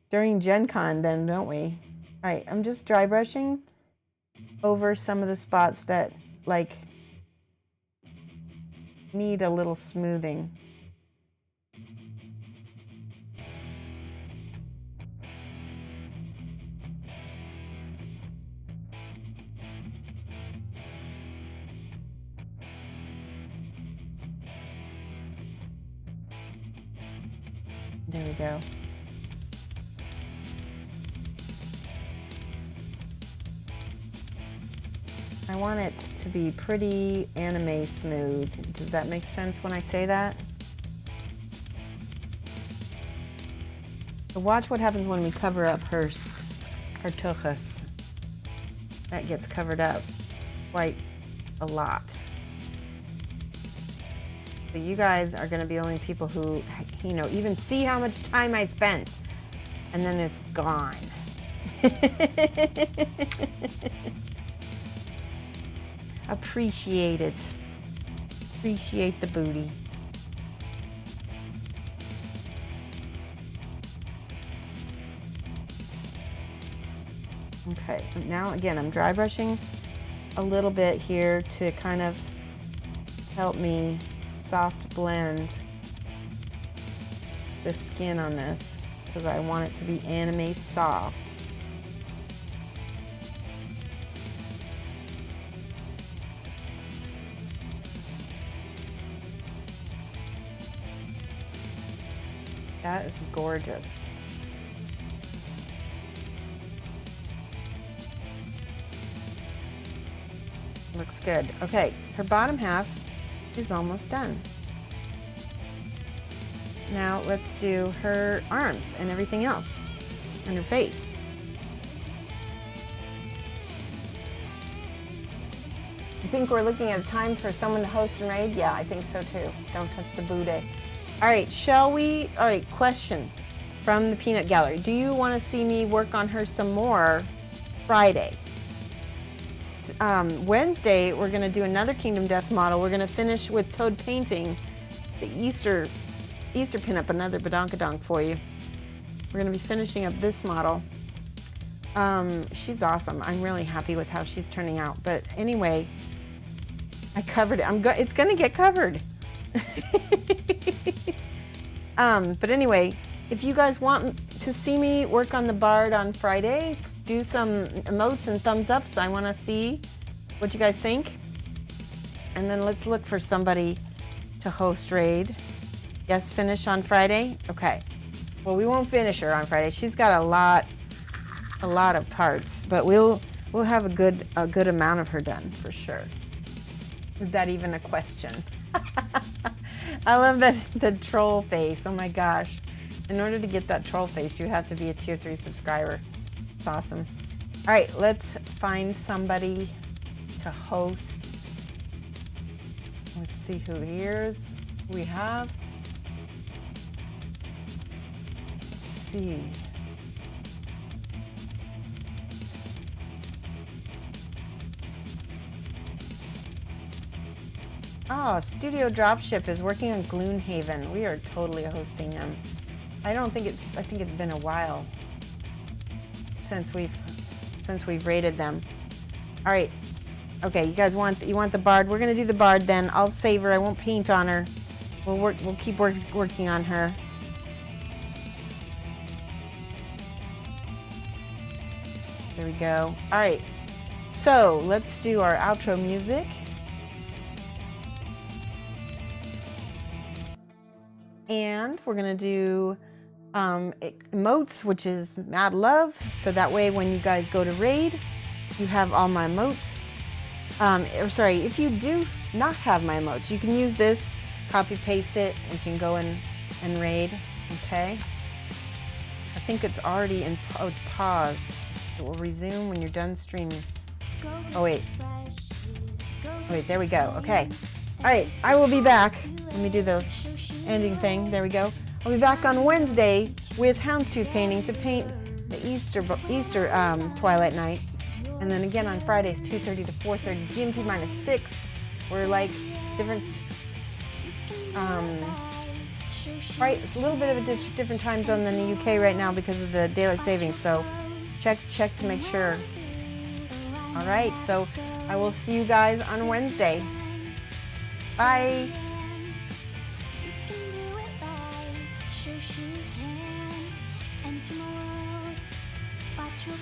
during Gen Con then, don't we? All right, I'm just dry brushing over some of the spots that like need a little smoothing. There we go. I want it to be pretty anime smooth. Does that make sense when I say that? So watch what happens when we cover up her tuchus. That gets covered up quite a lot. So you guys are going to be the only people who, you know, even see how much time I spent, and then it's gone. Appreciate it. Appreciate the booty. Okay, now again, I'm dry brushing a little bit here to kind of help me soft blend the skin on this, because I want it to be anime soft. That is gorgeous. Looks good. Okay, her bottom half is almost done. Now let's do her arms and everything else, and her face. I think we're looking at a time for someone to host and raid. Yeah, I think so too. Don't touch the booty. All right, shall we? All right, question from the Peanut Gallery. Do you want to see me work on her some more Friday? Wednesday, we're going to do another Kingdom Death model. We're going to finish with Toad painting the Easter pinup, another badonkadonk for you. We're going to be finishing up this model. She's awesome. I'm really happy with how she's turning out. But anyway, I covered it. It's gonna get covered. But anyway, if you guys want to see me work on the Bard on Friday, do some emotes and thumbs ups. I want to see what you guys think. And then let's look for somebody to host raid. Yes, finish on Friday? Okay. Well, we won't finish her on Friday. She's got a lot of parts, but we'll have a good amount of her done for sure. Is that even a question? I love the troll face. Oh my gosh. In order to get that troll face, you have to be a tier 3 subscriber. It's awesome. All right, let's find somebody to host. Let's see who we have. Let's see. Oh, Studio Dropship is working on Gloomhaven. We are totally hosting him. I think it's been a while since we've rated them. All right. Okay, you guys want the Bard? We're gonna do the Bard then. I'll save her. I won't paint on her. We'll keep working on her. There we go. All right. So let's do our outro music. And we're gonna do emotes, which is Mad Love. So that way when you guys go to raid, you have all my emotes. Or sorry, if you do not have my emotes, you can use this, copy paste it, and you can go and raid, okay? I think it's already it's paused. It will resume when you're done streaming. Oh wait, there we go, okay. All right, I will be back. Let me do the ending thing, there we go. I'll be back on Wednesday with Houndstooth painting to paint the Easter Twilight Night. And then again on Fridays, 2:30 to 4:30, GMT -6. We're like different, right, it's a little bit of a different time zone than the UK right now because of the daylight savings. So check to make sure. All right, so I will see you guys on Wednesday. Bye. Shoshie can enter my world, watch your